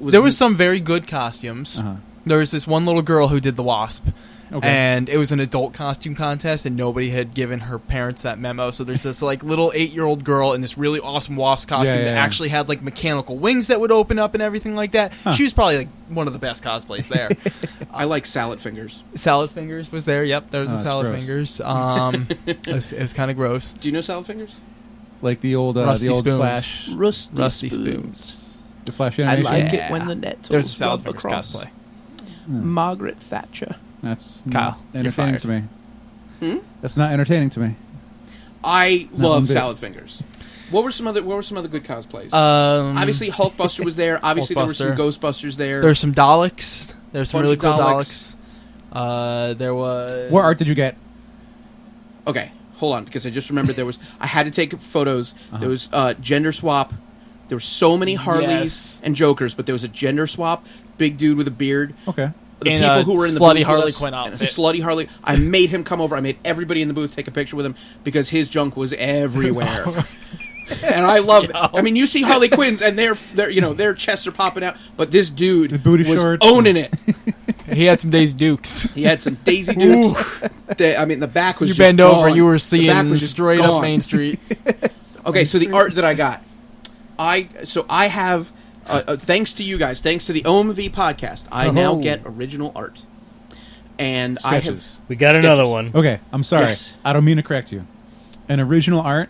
it. There was some very good costumes. Uh-huh. There was this one little girl who did the Wasp. Okay. And it was an adult costume contest, and nobody had given her parents that memo. So there's this like little 8-year-old girl in this really awesome Wasp costume that actually had like mechanical wings that would open up and everything like that. Huh. She was probably like one of the best cosplays there. I like Salad Fingers. Salad Fingers was there. Yep, there was a that's Salad gross. Fingers. It was kind of gross. Do you know Salad Fingers? Like the old Rusty spoons. Flash... Rusty spoons. The Flash I animation? like Yeah. it when the nets There's a Salad rub Fingers across. cosplay. Margaret Thatcher. That's Kyle, not you're entertaining to me. Hmm? That's not entertaining to me. I Not one love bit. Salad Fingers. What were some other good cosplays? Obviously, Obviously, Hulkbuster was there. Obviously, there were some Hulkbuster. Ghostbusters there. there's some Daleks. There's some Bunch really of cool Daleks. Daleks. There was What art did you get? Okay, hold on, because I just remembered I had to take photos. There was gender swap. There were so many Harleys Yes. and Jokers, but there was a gender swap. Big dude with a beard. Okay. The In people a who were in the slutty booth Harley with us, Quinn and a outfit. slutty Harley. I made him come over. I made everybody in the booth take a picture with him because his junk was everywhere. And I love it. I mean, you see Harley Quinns and their chests are popping out, but this dude The booty was shorts. owning it. He had some Daisy Dukes. He had some Daisy Dukes. The back was You just bend over, gone. you were The back seeing was just straight gone. up Main Street. Okay, so the art that I got, I have thanks to you guys, thanks to the OMV podcast, I now Oh. get original art, and I have Sketches. We got Sketches. another one. Okay, I'm sorry. Yes. I don't mean to correct you. An original art,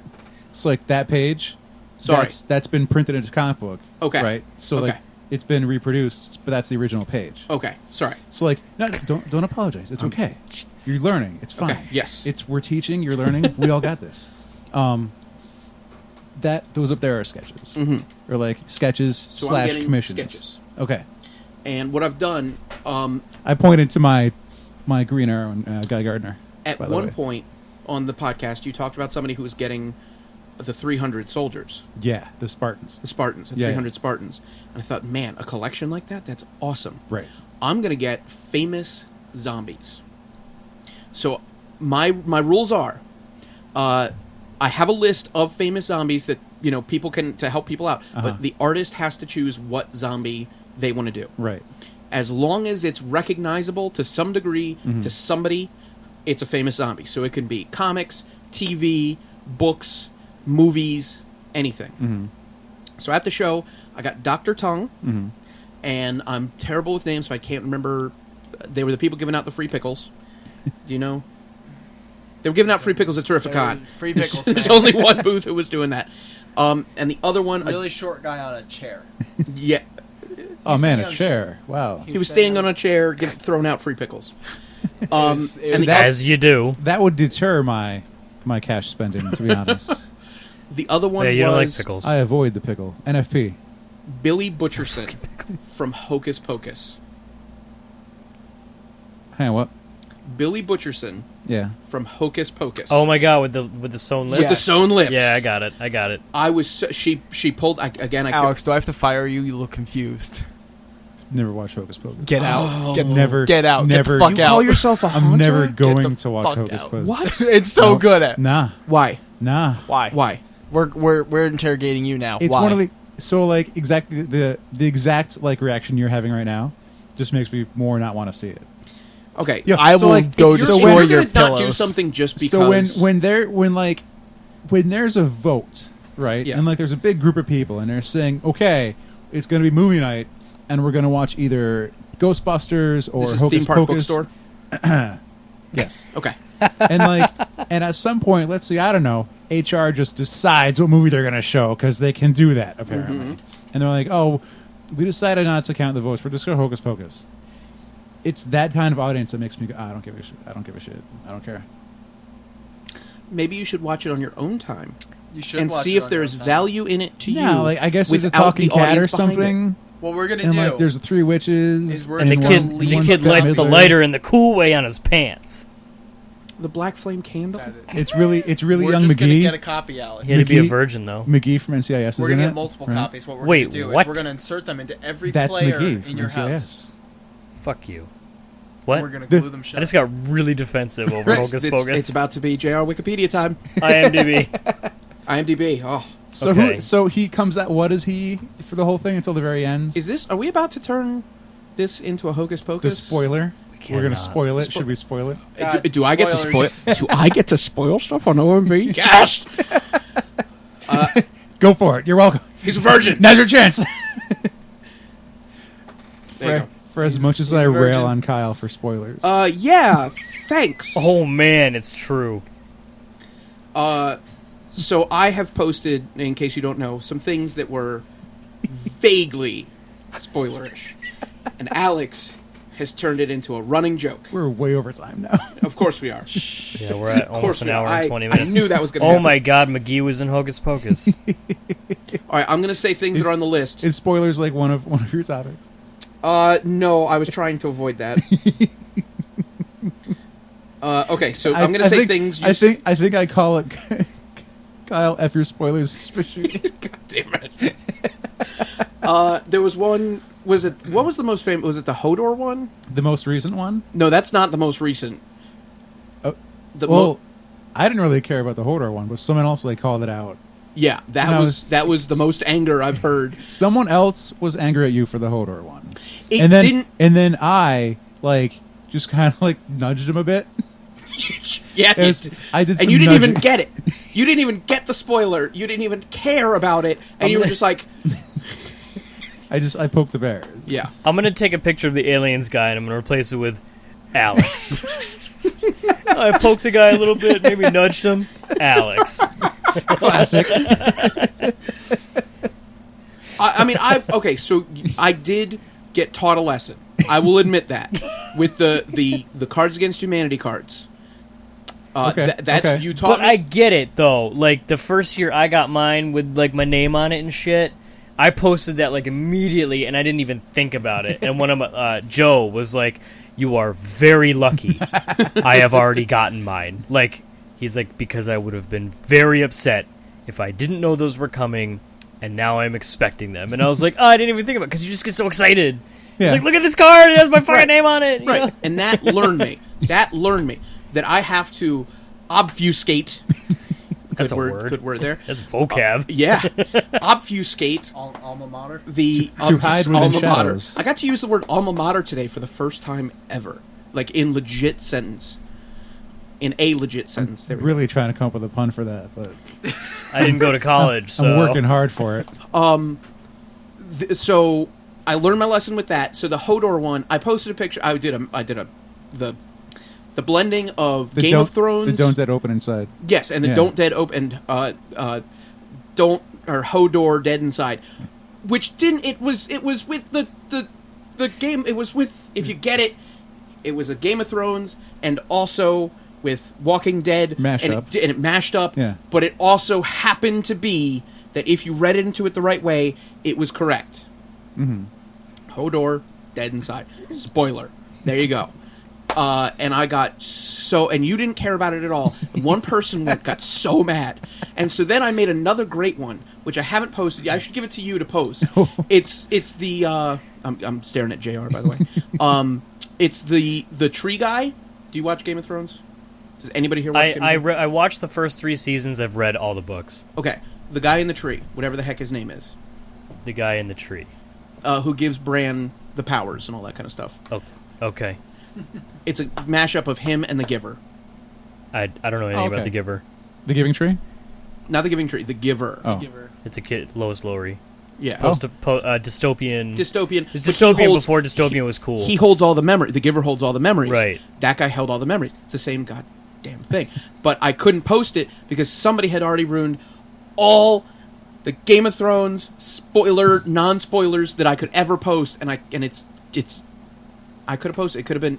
it's like that page. Sorry. That's been printed into a comic book. Okay. Right? So, Okay. like, it's been reproduced, but that's the original page. okay. Sorry. So, like, no, don't apologize. It's okay. You're learning. It's fine. Okay, yes. We're teaching. You're learning. We all got this. Those up there are sketches, or like sketches So I'm getting commissions. sketches, Okay. and what I've done I pointed to my Green Arrow and Guy Gardner. at by the one way. point on the podcast, you talked about somebody who was getting the 300 soldiers, Yeah, the Spartans. the Spartans, the Yeah, 300 Spartans, and I thought, man, a collection like that's awesome. Right. I'm gonna get famous zombies. So my rules are, I have a list of famous zombies that people can to help people out, Uh-huh. but the artist has to choose what zombie they want to do. Right. As long as it's recognizable to some degree to somebody, it's a famous zombie. So it can be comics, TV, books, movies, anything. Mm-hmm. So at the show, I got Dr. Tongue, Mm-hmm. and I'm terrible with names, so I can't remember. They were the people giving out the free pickles. Do you know? They were giving out free pickles at Terrificon. Free pickles. There's man. only one booth who was doing that. And the other one, really short guy on a chair. yeah, Oh man, standing a on chair. Wow. he was standing on a chair, throwing out free pickles. It was and the, that- As you do. That would deter my cash spending, to be honest. the other one Yeah, you don't like was pickles. I avoid the pickle. NFP. Billy Butcherson from Hocus Pocus. Hey, what? Billy Butcherson Yeah. from Hocus Pocus. Oh my god, with the sewn lips. With the sewn lips. Yeah, I got it. I was she pulled again. Alex, do I have to fire you? You look confused. Never watch Hocus Pocus. Get out. Oh. Get Never. Get out. Never. Get the fuck You out. call yourself a I'm never haunter? going the to watch fuck Hocus out. Pocus. What? It's so Nope. good at. Nah. Why? Nah. Why? Why? We're interrogating you now. It's Why? one of the like exactly the exact like reaction you're having right now just makes me more not want to see it. Okay. Yeah, I so, will like, go If you're, destroy if you're your gonna not do pillows. something just because. So when there's a vote, right? Yeah. And like there's a big group of people and they're saying, "Okay, it's going to be movie night and we're going to watch either Ghostbusters or this is Hocus theme park Pocus." bookstore. Yes. Okay. And like and at some point, let's see, I don't know, HR just decides what movie they're going to show cuz they can do that apparently. Mm-hmm. And they're like, "Oh, we decided not to count the votes. We're just going to Hocus Pocus." It's that kind of audience that makes me go, I don't give a shit. I don't give a shit. I don't care. Maybe you should watch it on your own time You should and watch see it if on your there's own time. value in it to Yeah, you. like I guess there's a without talking the cat or audience behind it. something. What we're gonna And do like there's the three witches. is we're And the just kid, gonna the leave kid Bette lights the Midler. lighter in the cool way on his pants. The Black Flame Candle. It's really We're young just gonna get a McGee. copy, Alex. He had to be a McGee- virgin though. McGee from NCIS is We're in gonna it. get multiple right? copies. What we're Wait, gonna do what? is we're gonna insert them into every That's player McGee in from your NCIS. house. Fuck you. What? We're gonna The- glue them shut. I just got really defensive over Right. Hocus Pocus. It's about to be JR Wikipedia time. IMDb. IMDb. Oh, So Okay. so he comes out. What is he for the whole thing until the very end? is this? Are we about to turn this into a Hocus The Pocus? spoiler. We're gonna cannot. spoil it. Should we spoil it? Do I get to spoil? Spoilers. Do I get to spoil stuff on OMV? Yes. Go for it. You're welcome. He's a virgin. Now's your chance. There you go. For as much as he's I a rail virgin. on Kyle for spoilers. Yeah. Thanks. Oh man, it's true. So I have posted, in case you don't know, some things that were vaguely spoilerish, and Alex has turned it into a running joke. We're way over time now. Of course we are. Yeah, we're at Of almost course an we are. hour and I 20 minutes. knew that was going to Oh happen. my god, McGee was in Hocus Pocus. All right, I'm going to say things that are on the list. Is spoilers like one of your topics? No, I was trying to avoid that. Okay, so I'm going to say think, things. I think I call it Kyle F your spoilers. God damn it. There was one. Was it? What was the most famous? Was it the Hodor one? The most recent one. No, that's not the most recent. Oh, The well, I didn't really care about the Hodor one, but someone else like called it out. yeah, that No, was the most anger I've heard. Someone else was angry at you for the Hodor one. It and then, didn't. And then I like just kind of like nudged him a bit. Yeah, It was- I did, and some you didn't nudging. even get it. You didn't even get the spoiler. You didn't even care about it, and you were just like, I poked the bear. yeah. I'm gonna take a picture of the aliens guy and I'm gonna replace it with Alex. I poked the guy a little bit, maybe nudged him. Alex. Classic. Okay, so I did get taught a lesson. I will admit that with the Cards Against Humanity cards. Okay, That's okay. you taught But me. I get it though. Like the first year I got mine with like my name on it and shit, I posted that like immediately and I didn't even think about it. And one of my Joe was like, "You are very lucky. I have already gotten mine." Like he's like, because I would have been very upset if I didn't know those were coming, and now I'm expecting them. And I was like, "Oh, I didn't even think about it," because you just get so excited. Yeah. It's like, look at this card. It has my fucking name on it. you Right, know? and that learned me. That I have to obfuscate. That's a word. word. Good word there. That's vocab. Yeah, obfuscate Alma mater. the To hide within alma mater. shadows. I got to use the word alma mater today for the first time ever, like in legit sentence. in a legit sentence. There we Really trying to come up with a pun for that, but I didn't go to college, so I'm working hard for it. So I learned my lesson with that. So the Hodor one, I posted a picture. I did the blending of Game of Thrones. The don't dead open inside. Yes, and the Yeah. don't dead open don't or Hodor dead inside, which didn't. It was with the game. It was with, if you get it, it was a Game of Thrones and also with Walking Dead Mashup. and it mashed up. Yeah. But it also happened to be that if you read into it the right way, it was correct. Mm-hmm. Hodor dead inside. Spoiler. There you go. And I got so, and you didn't care about it at all. One person got so mad, and so then I made another great one, which I haven't posted yet. I should give it to you to post. It's the I'm staring at JR, by the way. It's the tree guy. Do you watch Game of Thrones? Does anybody here watch Game of Thrones? I watched the first 3 seasons. I've read all the books. Okay, the guy in the tree, whatever the heck his name is, The guy in the tree. who gives Bran the powers and all that kind of stuff. Oh, okay. It's a mashup of him and the Giver. I don't know anything Okay. about the Giver. The Giving Tree? Not the Giving Tree, the Giver. Oh. Giver. It's a kid, Lois Lowry. Yeah. Dystopian. Dystopian. It was but he dystopian holds- before dystopian was cool. He holds all the memory. The Giver holds all the memories. Right. That guy held all the memories. It's the same goddamn thing. But I couldn't post it because somebody had already ruined all the Game of Thrones spoiler, non-spoilers that I could ever post, and it's I could have posted. It could have been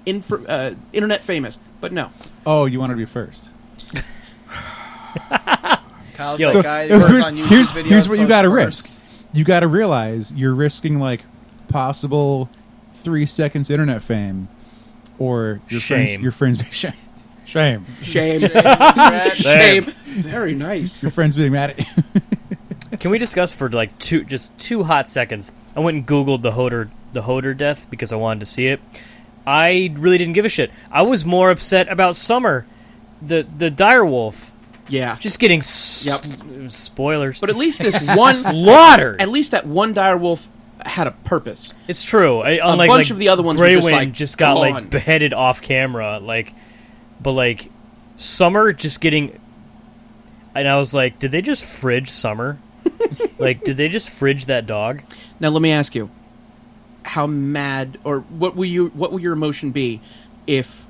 internet famous, but no. Oh, you wanted to be first. Kyle's Yo. the guy So, that goes on YouTube here's videos, what you posts got to first. risk. You got to realize you're risking like possible 3 seconds internet fame, or your Shame. friends shame. Shame. Shame. Shame. Very nice. Your friends being mad at you. Can we discuss for like two hot seconds? I went and Googled the Hodor death because I wanted to see it. I really didn't give a shit. I was more upset about Summer, the direwolf, Yeah. just getting spoilers. But at least this one, slaughtered. at least that one direwolf had a purpose. It's true. Unlike bunch of the other ones were Grey just Wind like, just got come like on. beheaded off camera. But Summer just getting. And I was like, did they just fridge Summer? Did they just fridge that dog? Now let me ask you, how mad, or what will your emotion be if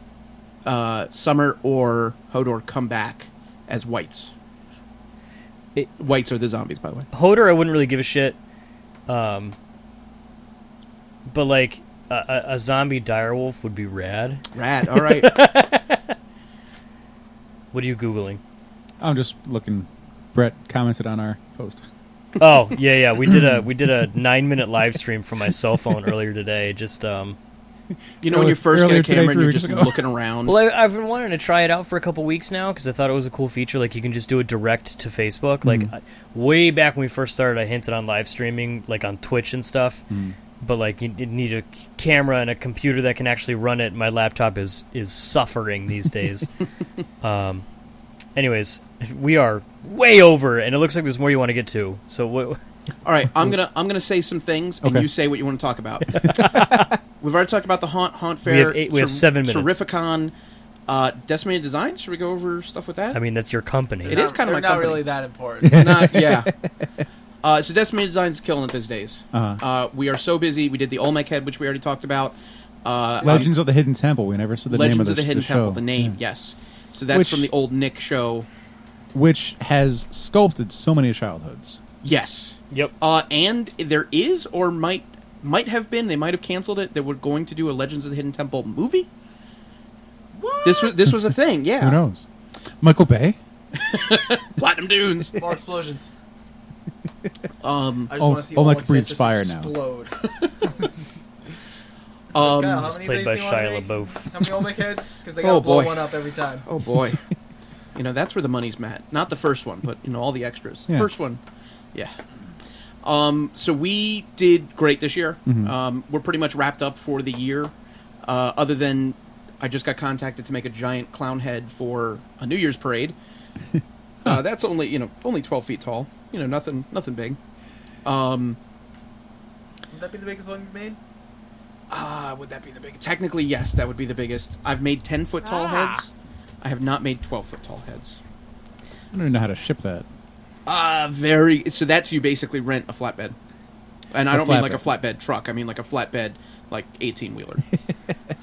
Summer or Hodor come back as whites? Whites are the zombies, by the way. Hodor, I wouldn't really give a shit. But a zombie direwolf would be rad. Rad. All right. What are you Googling? I'm just looking. Brett commented on our post. Oh, yeah. We did a 9-minute live stream from my cell phone earlier today. Just You know when you first get a camera and you're just looking around. Well, I've been wanting to try it out for a couple weeks now because I thought it was a cool feature. Like you can just do it direct to Facebook. Way back when we first started, I hinted on live streaming, like on Twitch and stuff. But you need a camera and a computer that can actually run it. My laptop is suffering these days. Anyways, we are way over, and it looks like there's more you want to get to. So All right, I'm gonna say some things, and Okay. you say what you want to talk about. We've already talked about the haunt fair. We have 7 minutes. Terrificon, Decimated Designs. Should we go over stuff with that? I mean, that's your company. It is kind of They're my not company. really that important. Not, yeah. So Decimated Designs is killing it these days. Uh-huh. We are so busy. We did the Olmec head, which we already talked about. Legends of the Hidden Temple. We never said the Legends name of of the Hidden show. Temple. The name, Yeah. yes. So that's Which- from the old Nick show. Which has sculpted so many childhoods. Yes. Yep. And there is, or might have been, they might have canceled it, they were going to do a Legends of the Hidden Temple movie. What? This was a thing, yeah. Who knows? Michael Bay? Platinum Dunes. More explosions. I just Um, want to see Olmec Olmec breathes just fire now. explode. Um, Kyle, how It's many played of by these do you want Shia to make? LaBeouf. How many Olmec heads? Because they Oh, gotta blow boy. one up every time. oh boy. That's where the money's at. Not the first one, but all the extras. Yeah. First one, yeah. So we did great this year. We're pretty much wrapped up for the year. Other than I just got contacted to make a giant clown head for a New Year's parade. That's only 12 feet tall. Nothing big. Would that be the biggest one you've made? Would that be the biggest? Technically, yes, that would be the biggest. I've made 10-foot tall heads. I have not made 12-foot tall heads. I don't even know how to ship that. So that's you basically rent a flatbed. And I don't mean like a flatbed truck. I mean like a flatbed, like 18-wheeler.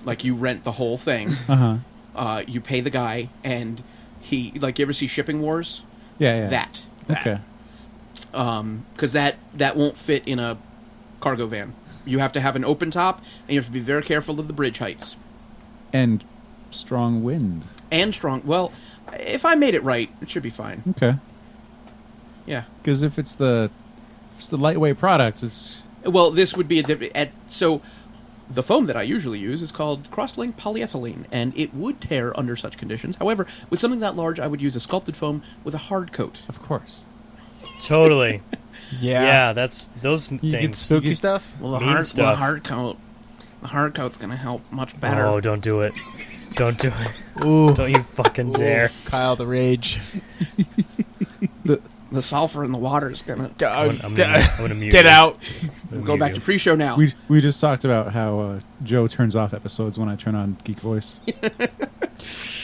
Like you rent the whole thing. Uh-huh. You pay the guy, and he, like, you ever see Shipping Wars? Yeah. That. Okay. Because that won't fit in a cargo van. You have to have an open top, and you have to be very careful of the bridge heights. And strong wind. And strong. Well, if I made it right, it should be fine. Okay. Yeah. Because if it's the lightweight products, it's... Well, this would be a different... So, the foam that I usually use is called cross-linked polyethylene, and it would tear under such conditions. However, with something that large, I would use a sculpted foam with a hard coat. Of course. Totally. Yeah. Yeah, that's those You get things. spooky stuff? Well, the hard coat... The hard coat's going to help much better. Oh, don't do it. Don't do it. Ooh. Don't you fucking dare. Kyle the Rage. The sulfur in the water is going to... I'm gonna mute Get you. out. I'm Go back to pre-show now. We just talked about how Joe turns off episodes when I turn on Geek Voice.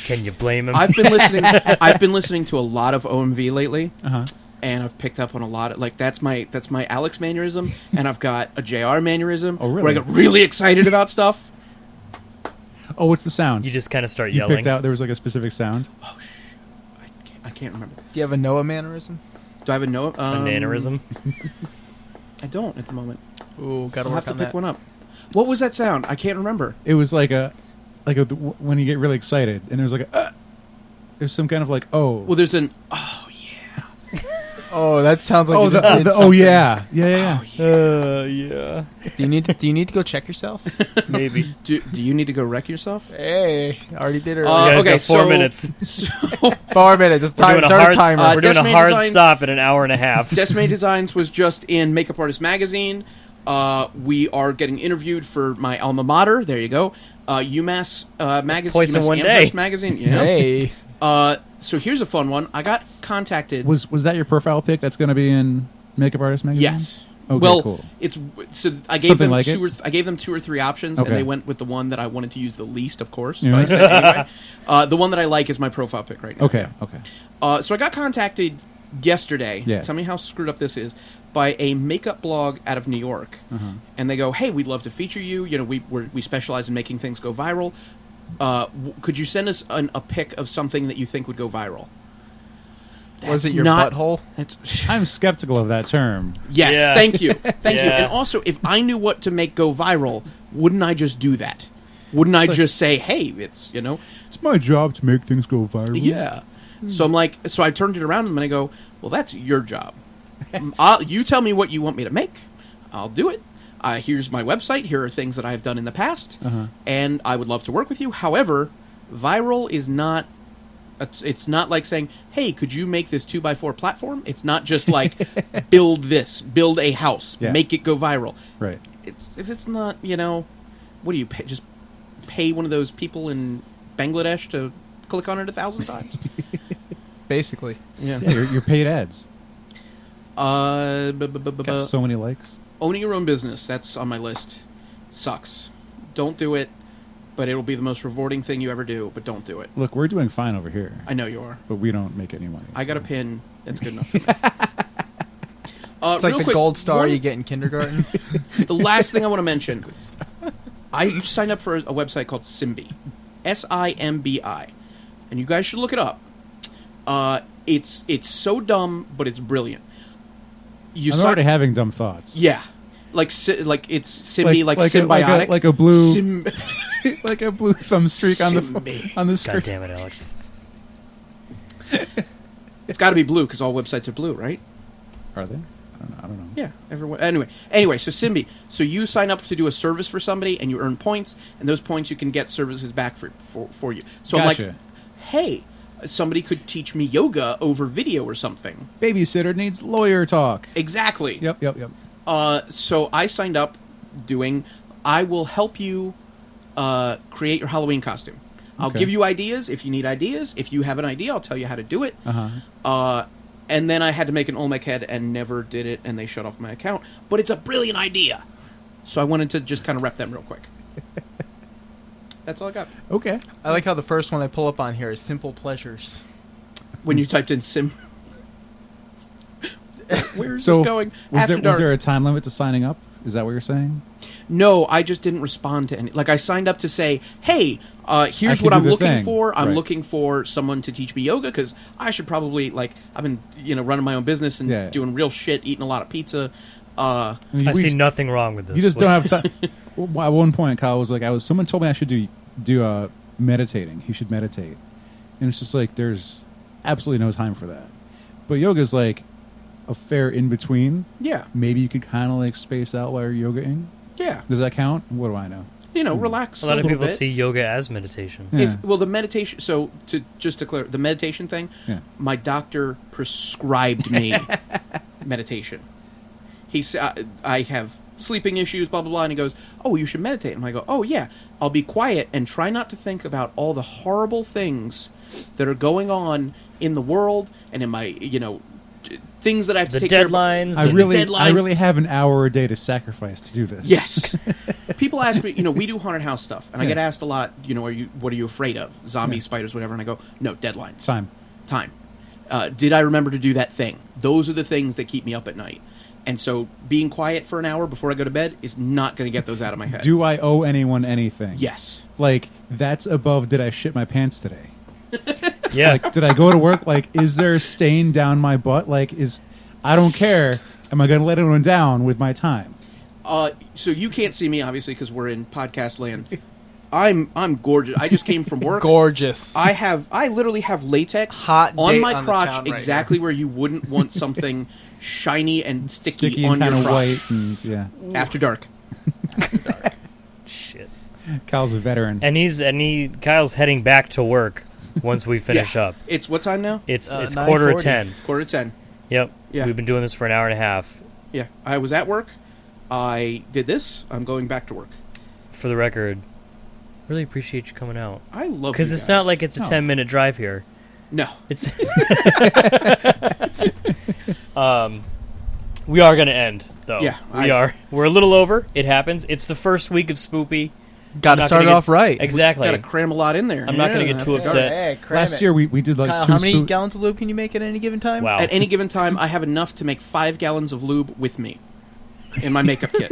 Can you blame him? I've been listening to a lot of OMV lately. Uh-huh. And I've picked up on a lot of, like, that's my Alex mannerism, and I've got a JR mannerism. Oh, really? Where I get really excited about stuff. Oh, what's the sound? You just kind of start You yelling. picked out there was like a specific sound. Oh, I can't remember. Do you have a Noah mannerism? Do I have a Noah? A nannerism. I don't at the moment. Ooh, gotta I'll work have to on pick that. one up. What was that sound? I can't remember. It was like a when you get really excited, and there's like there's some kind of like Well, there's an oh yeah. Oh, that sounds like you just did oh something. yeah. Yeah. Do you need to go check yourself? Maybe. Do you need to go wreck yourself? Hey, already did it. You guys okay, got 4 so- minutes. 4 minutes. It's We're time. doing a Start hard a timer. We're doing a Decimated hard Designs- stop in an hour and a half. Decimated Designs was just in Makeup Artist Magazine. We are getting interviewed for my alma mater. There you go. UMass Magazine. twice in UMass one Amherst day. Magazine. Yeah. Hey. So here's a fun one. I got contacted. Was that your profile pic that's going to be in Makeup Artist Magazine? Yes. Okay, well, cool. it's so I gave Something them like I gave them 2 or 3 options, Okay. and they went with the one that I wanted to use the least, of course. Yeah. But I said anyway. The one that I like is my profile pic right now. Okay. So I got contacted yesterday. Yeah. Tell me how screwed up this is. By a makeup blog out of New York, and they go, "Hey, we'd love to feature you. You know, we specialize in making things go viral. Could you send us a pic of something that you think would go viral?" Was it your not- butthole? I'm skeptical of that term. Yes, Yeah. thank you. Thank you. Yeah. And also, if I knew what to make go viral, wouldn't I just do that? Wouldn't I just say, hey, it's, It's my job to make things go viral. yeah. So I'm like, so I turned it around and I go, well, that's your job. You tell me what you want me to make. I'll do it. Here's my website. Here are things that I have done in the past. And I would love to work with you. However, viral is not... It's not like saying, hey, could you make this 2x4 platform? It's not just like, build a house, make it go viral. Right. If it's not, what do you pay? Just pay one of those people in Bangladesh to click on it 1,000 times? Basically. Yeah. Your paid ads. Got Got so many likes. Owning your own business, that's on my list. Sucks. Don't do it, but it'll be the most rewarding thing you ever do, but don't do it. Look, we're doing fine over here, I know you are. but we don't make any money. I got a so. pin that's good enough for me. It's like real the quick, gold star one- you get in kindergarten. The last thing I want to mention, I signed up for a website called Simbi, SIMBI, and you guys should look it up. It's so dumb, but it's brilliant. I'm already having dumb thoughts. yeah, like it's Simbi, like symbiotic, like a blue, Sim- like a blue thumb streak on Simbi. the screen. God damn it, Alex. It's got to be blue because all websites are blue, right? Are they? I don't know. Yeah, everyone. Anyway, so Simbi. So you sign up to do a service for somebody, and you earn points, and those points you can get services back for you. So I'm Gotcha. like, hey, somebody could teach me yoga over video or something. Babysitter needs lawyer talk. Exactly. Yep. So I signed up doing. I will help you create your Halloween costume. I'll Okay. give you ideas if you need ideas. If you have an idea, I'll tell you how to do it. And then I had to make an Olmec head and never did it, and they shut off my account. But it's a brilliant idea. So I wanted to just kind of rep them real quick. That's all I got. Okay. I like how the first one I pull up on here is simple pleasures. When you typed in sim... Where's So this going? was After there, dark. was there a time limit to signing up? Is that what you're saying? No, I just didn't respond to any. Like, I signed up to say, hey, here's can what do I'm the looking thing. for. I'm Right. looking for someone to teach me yoga, because I should probably, like, I've been, running my own business and Yeah. doing real shit, eating a lot of pizza. I mean, I see nothing wrong with this. You just don't have time. Well, at one point, Kyle was like, someone told me I should do meditating. He should meditate. And it's just like, there's absolutely no time for that. But yoga's like a fair in-between. Yeah, Maybe you could kind of like space out while you're yogaing. yeah. Does that count? What do I know? Relax A lot of little people bit. see yoga as meditation. Yeah. Well, the meditation. So, just to clear the meditation thing, Yeah. my doctor prescribed me meditation. He said I have sleeping issues, blah blah blah, and he goes, "Oh, you should meditate." And I go, "Oh yeah, I'll be quiet and try not to think about all the horrible things that are going on in the world and in my, things that I have to The take care of." deadlines. I and- really really have an hour a day to sacrifice to do this. Yes. People ask me, we do haunted house stuff, and I Yeah. get asked a lot, what are you afraid of? Zombies, spiders, whatever. And I go, no, deadlines. Time. Did I remember to do that thing? Those are the things that keep me up at night. And so being quiet for an hour before I go to bed is not going to get those out of my head. Do I owe anyone anything? Yes. Like, that's above did I shit my pants today? Yeah. Like, did I go to work? Like, is there a stain down my butt? Like, I don't care. Am I going to let anyone down with my time? So you can't see me, obviously, because we're in podcast land. I'm gorgeous. I just came from work. Gorgeous. I literally have latex Hot on date my on the crotch, town right exactly where you wouldn't want something shiny and sticky and on kind your of crotch. white. And, yeah. After dark. Shit. Kyle's a veteran. And Kyle's heading back to work once we finish Yeah. up. It's what time now? It's 9:40. quarter to 10. Quarter to 10. Yep. Yeah. We've been doing this for an hour and a half. Yeah. I was at work. I did this. I'm going back to work. For the record, really appreciate you coming out. I love Because you it's guys. not like it's a No. 10-minute drive here. No. It's we are going to end, though. Yeah, we are. We're a little over. It happens. It's the first week of Spoopy. Got I'm to not start gonna it get- off right. Exactly. Got to cram a lot in there. I'm not gonna get too after upset. dark. Hey, Last year, we did like Kyle, two how many spook- gallons of lube can you make at any given time? Wow. At any given time, I have enough to make 5 gallons of lube with me in my makeup kit.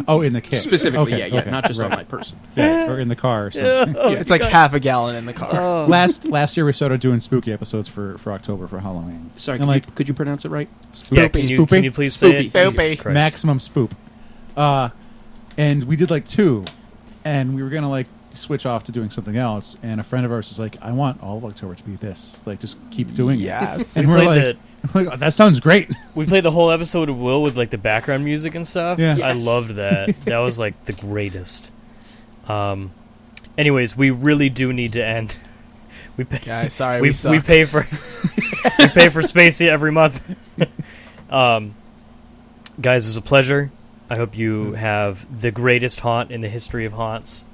Oh, in the kit. Specifically, Okay, yeah, okay, not just on right. my person. Yeah, or in the car or something. It's like half a gallon in the car. Oh. Last year, we started doing spooky episodes for October for Halloween. Sorry, and could you pronounce it right? Yeah, Spoopy. can you please say Spoopy. it? Jesus Spoopy. Christ. Maximum spoop. And we did like 2, and we were gonna like switch off to doing something else. And a friend of ours was like, "I want all of October to be this. Like, just keep doing Yes. it." And We we're played like, "Oh, "That sounds great." We played the whole episode of Will with like the background music and stuff. Yeah. I Yes. loved that. That was like the greatest. Anyways, we really do need to end. We pay, Guys, sorry, we suck. pay for we pay for Spacey every month. Guys, it was a pleasure. I hope you have the greatest haunt in the history of haunts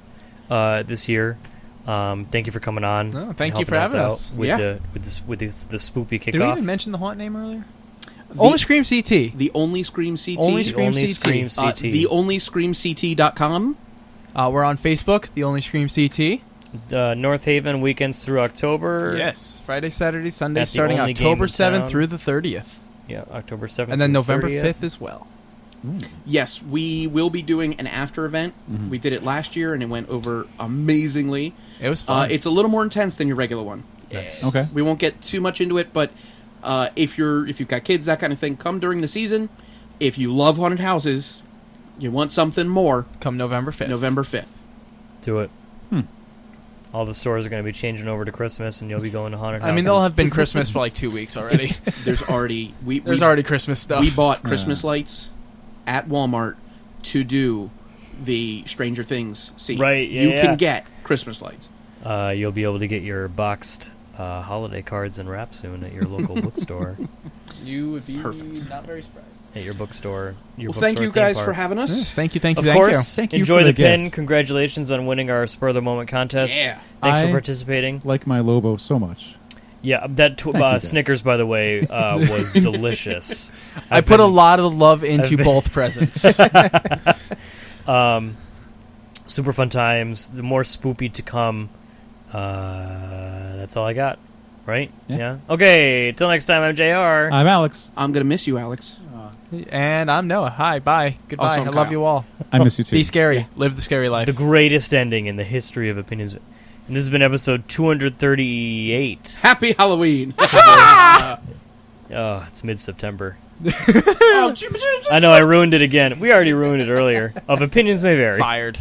this year. Thank you for coming on. No, and thank you for helping having out us. with Yeah. the spoopy kickoff. Did we even mention the haunt name earlier? The- Only Scream CT. The Only Scream CT. Only The Scream only CT. Scream CT. The Only Scream CT.com. We're on Facebook, The Only Scream CT. North Haven weekends through October. Yes, Friday, Saturday, Sunday, At the starting only game October in 7th town. through the 30th. Yeah, October 7th. And then through November 30th. 5th as well. Yes, we will be doing an after event. Mm-hmm. We did it last year, and it went over amazingly. It was fun. It's a little more intense than your regular one. Yes. Okay. We won't get too much into it, but if you've got kids, that kind of thing, come during the season. If you love haunted houses, you want something more, Come November 5th. November 5th. Do it. All the stores are going to be changing over to Christmas, and you'll be going to haunted I houses. mean, they'll have been Christmas for like 2 weeks already. There's already There's already Christmas stuff. we bought Christmas lights at Walmart to do the Stranger Things scene. Right, yeah, you yeah. can get Christmas lights. You'll be able to get your boxed holiday cards and wrap soon at your local bookstore. You would be Perfect. not very surprised. At your bookstore. Your Well, thank bookstore you theme guys park. for having us. Yes, thank you, thank you, Of thank course. Thank you Enjoy for the the pin. gift. Congratulations on winning our Spur of the Moment contest. Yeah. Thanks for I- participating. Like my Lobo so much. Yeah, that Thank you, guys. Snickers, by the way, was delicious. I put a lot of love into I've been- both presents. super fun times. The more Spoopy to come. That's all I got. Right? Yeah. Okay. Till next time. I'm Jr. I'm Alex. I'm gonna miss you, Alex. And I'm Noah. Hi, bye, goodbye. Also, I I'm love Kyle. you all. I miss you too. Be scary. Yeah. Live the scary life. The greatest ending in the history of opinions. And this has been episode 238. Happy Halloween. Oh, it's mid-September. I know I ruined it again. We already ruined it earlier. Of Opinions May Vary. Fired.